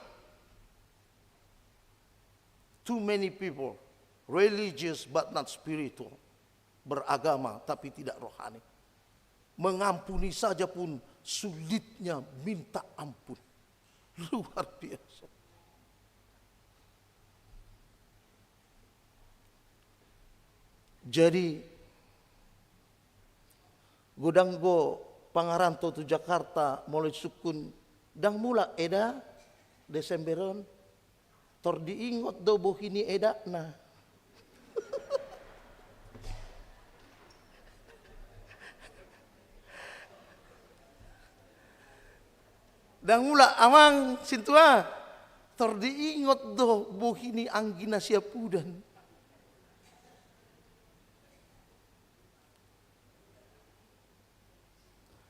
Too many people. Religious but not spiritual. Beragama tapi tidak rohani. Mengampuni saja pun sulitnya minta ampun. Luar biasa. Jadi godanggo pangaranto tu Jakarta mulai sukun dang mula eda Desemberon tor diingot do bohini eda na. Dan mula amang sintua tor diingot do bohini anggina siapudan.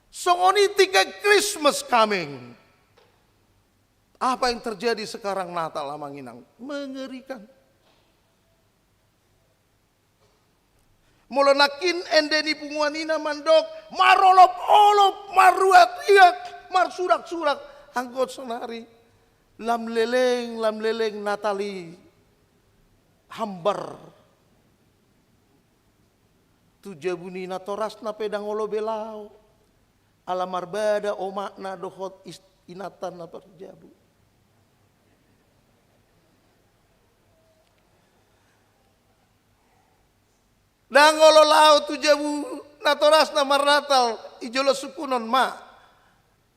Songoni tiga Christmas coming. Apa yang terjadi sekarang Natal amang inang? Mengerikan. Molonakin endeni punguanina mandok marolop-olop maruat-iak. Mar surak-surak anggot sonari lam leleng Natali hambar tujabuni natoras na pedang olo belau alamar bada omakna dohot inatan na perjabu dang olo lau tujabu natoras na mar Natal ijolo sukunon ma.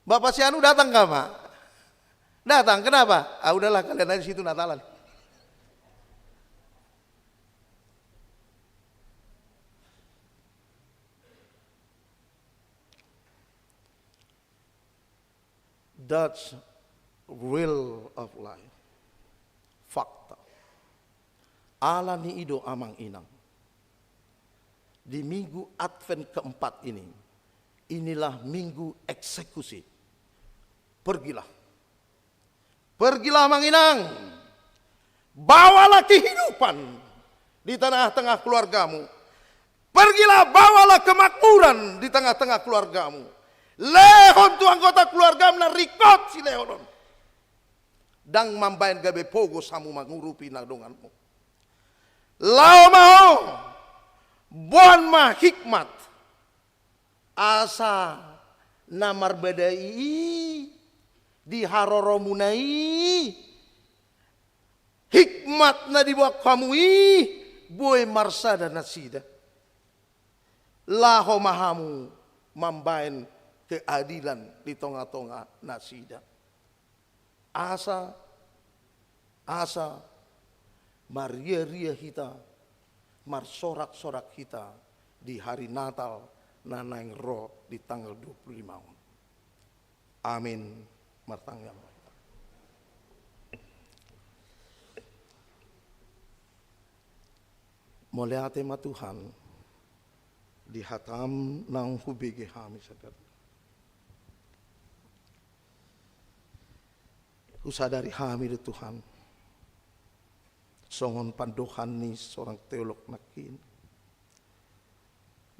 Bapak si Anu datang gak, Mak? Datang, kenapa? Ah udahlah kalian aja situ Natalan. That's real of life. Fakta. Allah ni ido amang inang. Di minggu Advent keempat ini, inilah minggu eksekusi. Pergilah Pergilah Manginang, bawalah kehidupan di tengah-tengah keluargamu. Pergilah bawalah kemakmuran di tengah-tengah keluargamu. Lehon tu anggota keluarga na rikot si lehonon. Dang mambayan gabe pogo samu mangurupi na donganmu. Lao mau buan ma hikmat asa namar bedai di haroromunai hikmat na dibawa kamu boy marsada nasida laho mahamu mambain keadilan di tengah-tengah nasida asa maria-ria kita marsorak-sorak kita di hari Natal nanang roh di tanggal 25. Amin. Martang yang mulia tema Tuhan dihatam nang hubigi kami sagat. Usadari kami di Tuhan. Songon pandohan ni seorang teolog nakin.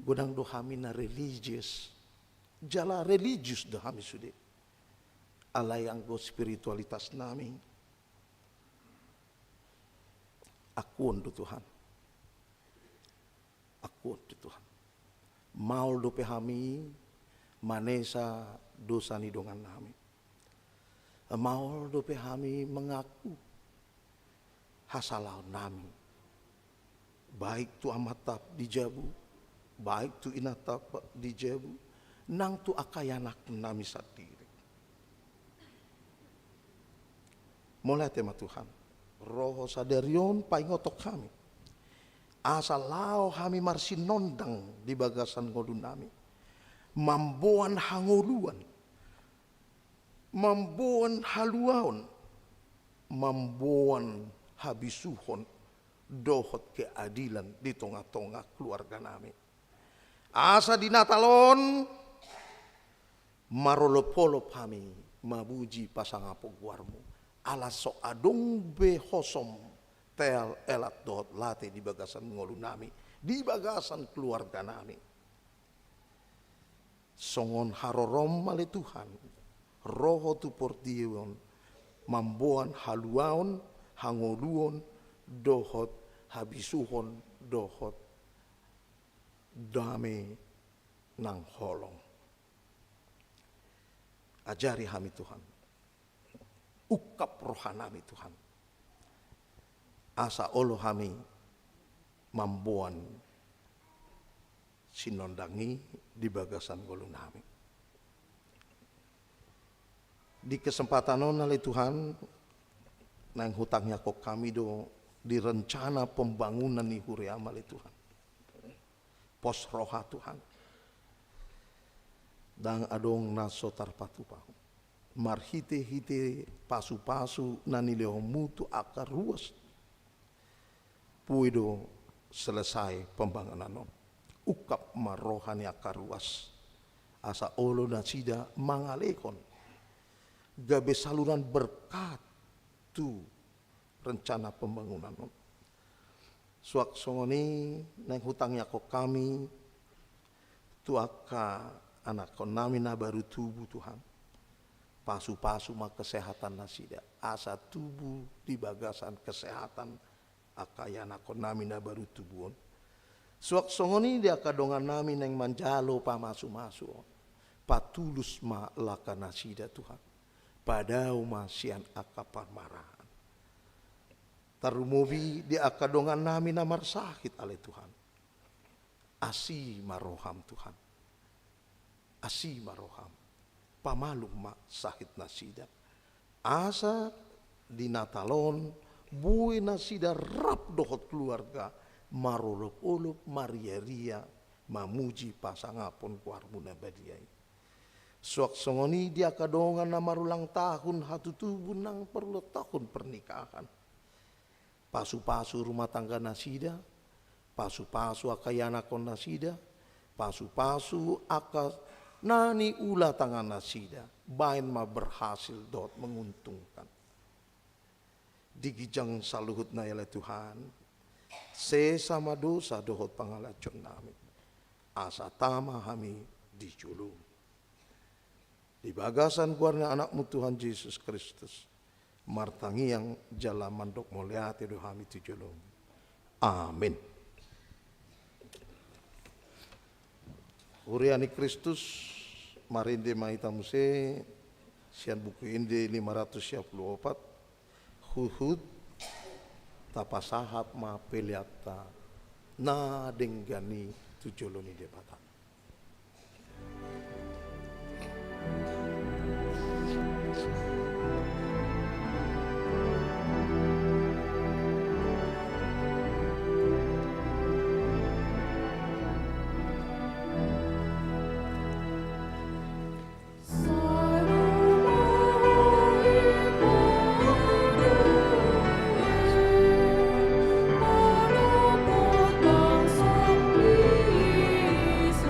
Gunang dohami na religious. Jala religious dohami sudah. Alay anggo spiritualitas nami. Akuon do Tuhan. Akuon do Tuhan. Maul do pehami manesa dosa ni dongan nami. Maul do pehami mengaku hasalau nami. Baik tu amatap dijabu, baik tu inatap dijabu, nang tu akayanak nami sendiri. Mulai tema Tuhan, roho sadarion paingotok kami. Asal lao kami marsin nondang di bagasan ngodun nami. Mambuan hangoluan, mambuan haluaon, mambuan habisuhon, dohot keadilan di tengah-tengah keluarga nami. Asa di Natalon, marolopolop kami mabuji pasangapo guarmu. Ala so adong be hosom tel elat dot late di bagasan ngolu nami, di bagasan keluarga nami. Songon harorom male Tuhan, roho tu portion, mambuan haluaon, hangoluon, dohot habisuhon, dohot dame nang holong. Ajari kami Tuhan. Ukap rohanami Tuhan. Asa olo kami mambuan sinondangi di bagasan golu nami. Di kesempatan nali Tuhan nang hutangnya kok kami do di rencana pembangunan ni huri amal Tuhan. Pos roha Tuhan. Dang adong naso tarpatupahu. Marhite-hite pasu-pasu nanileo mutu akar ruas. Puido selesai pembangunan. Ukap marohani akar ruas. Asa olo na sida mangalekon. Gabe saluran berkat tu rencana pembangunan. Suak songoni nang hutangnya kok kami tuaka anak konami na baru tubuh Tuhan. Pasu-pasu mak kesehatan nasida. Asa tubuh di bagasan kesehatan akayana konami na baru tubuhon. Suak songoni dia kadongan nami neng manjalo pamasu-masu. Patulus ma laka nasida Tuhan. Padau masian akapar marahan. Tarumobi dia kadongan nami namar sakit ale Tuhan. Asi maroham Tuhan. Asi maroham. Pamalum ma sakit nasida. Asa di Natalon bui nasida rap dohot keluarga marolop-olop maria-ria mamuji pasangapon kuarmuna badiai. Suak songoni dia kadongan na marulang tahun hatu tubuh nang perlu tahun pernikahan. Pasu-pasu rumah tangga nasida, pasu-pasu akayana kon nasida, pasu-pasu aka nani ula tangan nasida, bain ma berhasil dot menguntungkan. digijang saluhut na yala Tuhan, se sama dosa dohot pangalacon nami, asa tama kami dijulung. Di bagasan guarnya anakmu Tuhan Yesus Kristus, martangi yang jala mandok muliati doh kami dijulung. Amin. Uriani Kristus, marinde maitamuse, sian buku inde 524, huhud tapasahap ma peliata na denggani tujoloni debatan. Bangsa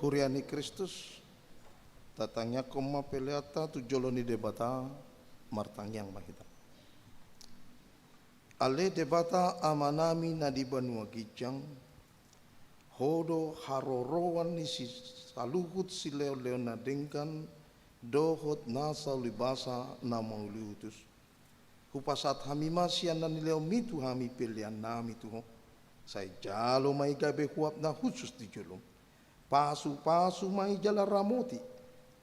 Huriani Kristus, tatangnya koma peleata tu joloni debata martang yang mahita. Ale debata amanami na di Banua Gijang, hodo harorowan ni si saluhut si leo-leo na dengkan, dohot nasa libasa na mauliutus. Hupasat hami masyan na nileo mitu hami pilihan nami tuho. Say jalo may gabe huap na khusus di julum. Pasu-pasu may jala ramoti.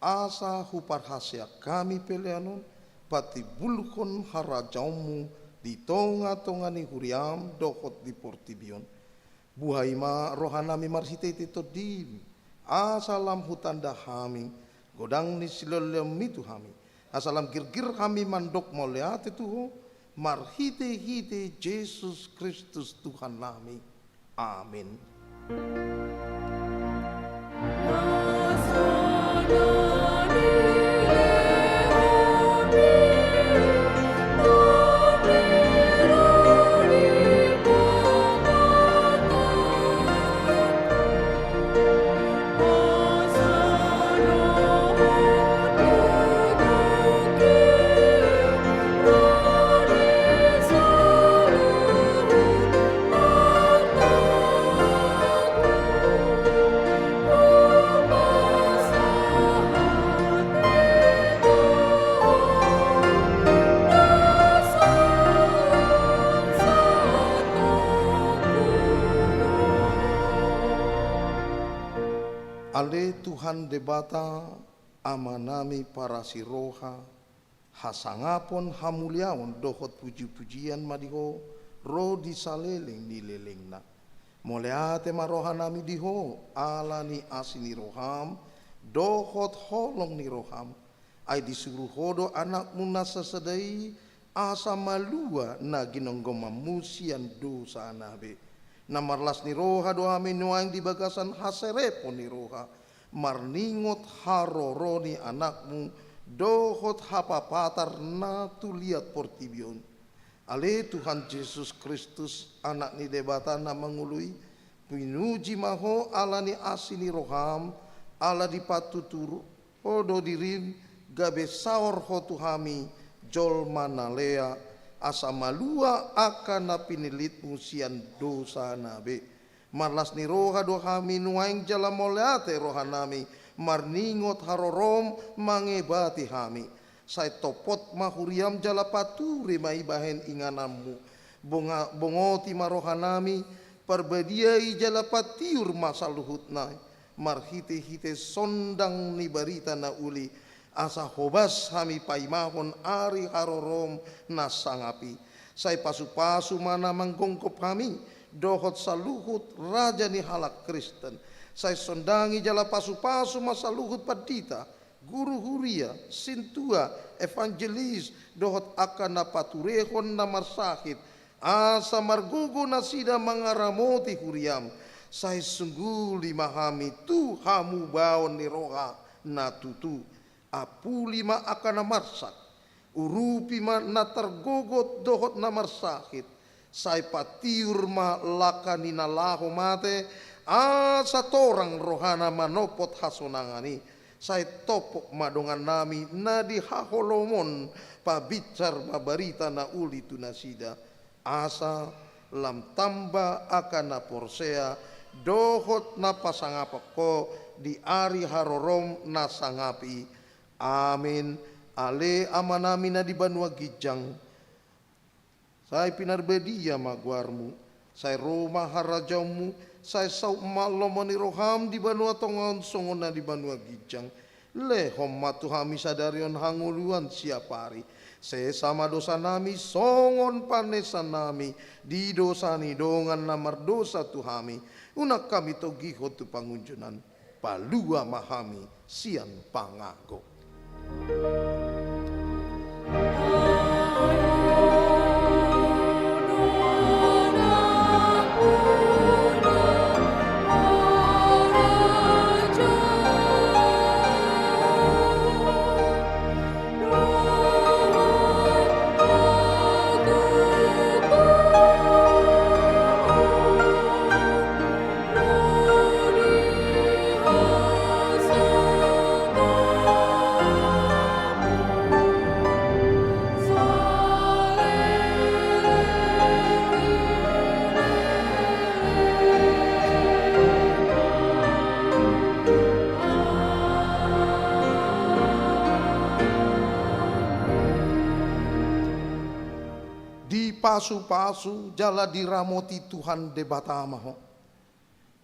Asa huparhasya kami pilihanon. Pati bulkon harajaumu di tonga-tonga ni huriam dohot di portibion. Buhay ma rohanami marsitete todim. Asalam hutanda hami. Godang ni silolem mitu hami. Asalam gir-gir kami mandok moleate tuho, marhite-hite Yesus Kristus Tuhan nami. Amin. Ale Tuhan debata amanami para siroha hasangapon hamuliaon dohot puji-pujian madiho ro disaleleng nilelengna moleate marohanami diho alani asini roham dohot holong ni roham ay disuruh hodo anak muna sesedai asa malua na ginonggoma musian dosa nabe namarlas ni roha doa menuang di bagasan haserepon ni roha marningot haroroni anakmu dohot hapapatar na tuliat portibion ale Tuhan Yesus Kristus anak ni debata na mangului pinuji maho ala ni asini roham ala dipatuturu odo dirim gabe saor hotu hami jol manalea asa malua akan na pinilit musian dosa nabe marlas ni roha doha minuaing jala moleate roha nami marningot harorom mangebati hami say topot mahuriam jala paturi maibahen inganammu bongoti maroha nami perbediai jala patiur masaluhut nai marhite-hite sondang ni barita na uli asa hobas hami paimahon ari harorom nasangapi say pasu-pasu mana manggongkop kami dohot saluhut raja ni halak Kristen say sondangi jala pasu-pasu masaluhut padita guru huria sintua evangelis dohot akan napaturehon namar sakit asa margugu nasida mangaramoti huriam say sungguh limahami tu hamu baon ni roha na tutu apuli ma akan namarsak urupi ma natargogot dohot namar sakit say patiur ma lakani nalaho mate asa torang rohana manopot hasonangani say topok madongan nami nadi haholomon pabicar mabarita na uli tunasida asa lam tamba akan na porsea dohot na pasangapako di ari harorom na sangapi. Amin. Ale amanami na di Banua Gijang. Say pinarbedia magwarmu. Say Roma harajaumu. Say sau malomoni roham di Banua Tongon songon na di Banua Gijang. Lehom matu hami sadarion hanguluan siapari. Sesama dosa nami songon panesan nami. Di dosa ni dongan namar dosa tuhami. Unak kami togiho tu pangunjunan. Palua mahami sian pangago. Oh pasu-pasu jala diramoti Tuhan debatama ho.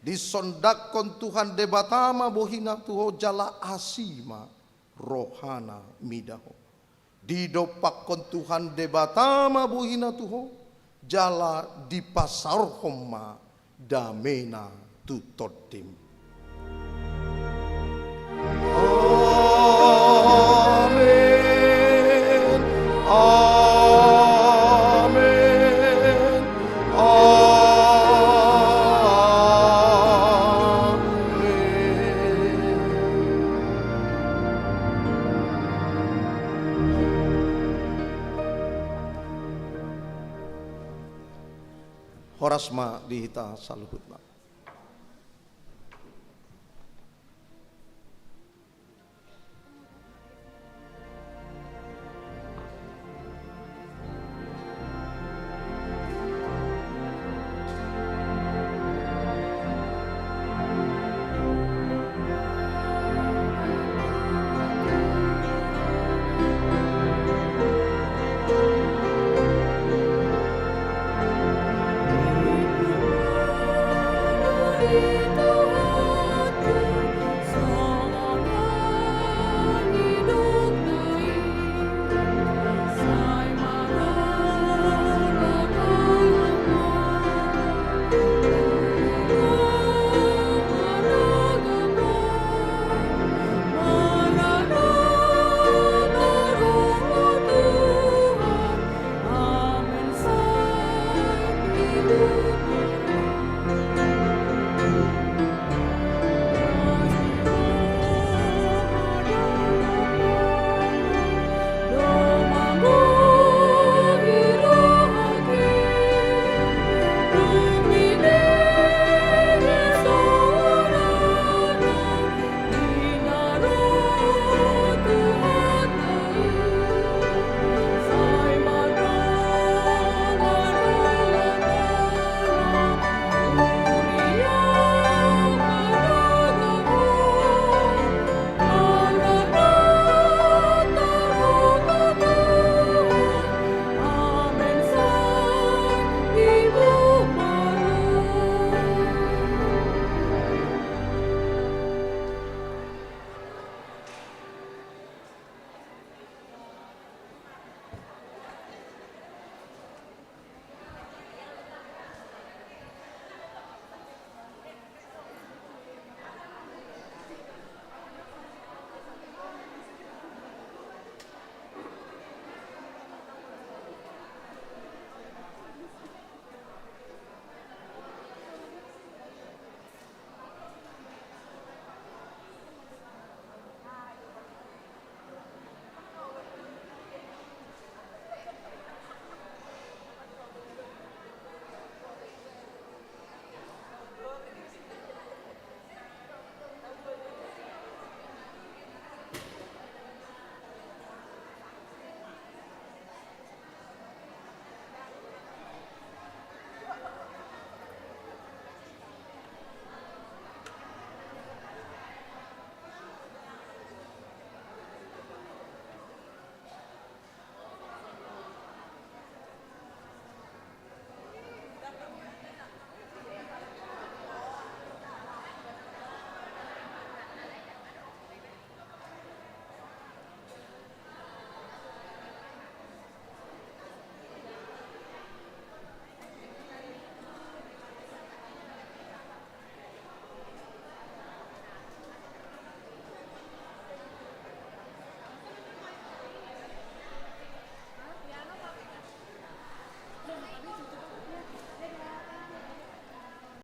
Disondakon Tuhan debatama bohina tuho jala asima rohana midaho. Didopakon Tuhan debatama bohina tuho jala dipasarhoma damena tutodim. Amin. Amin. Amin. Horasma dihita saluhutna.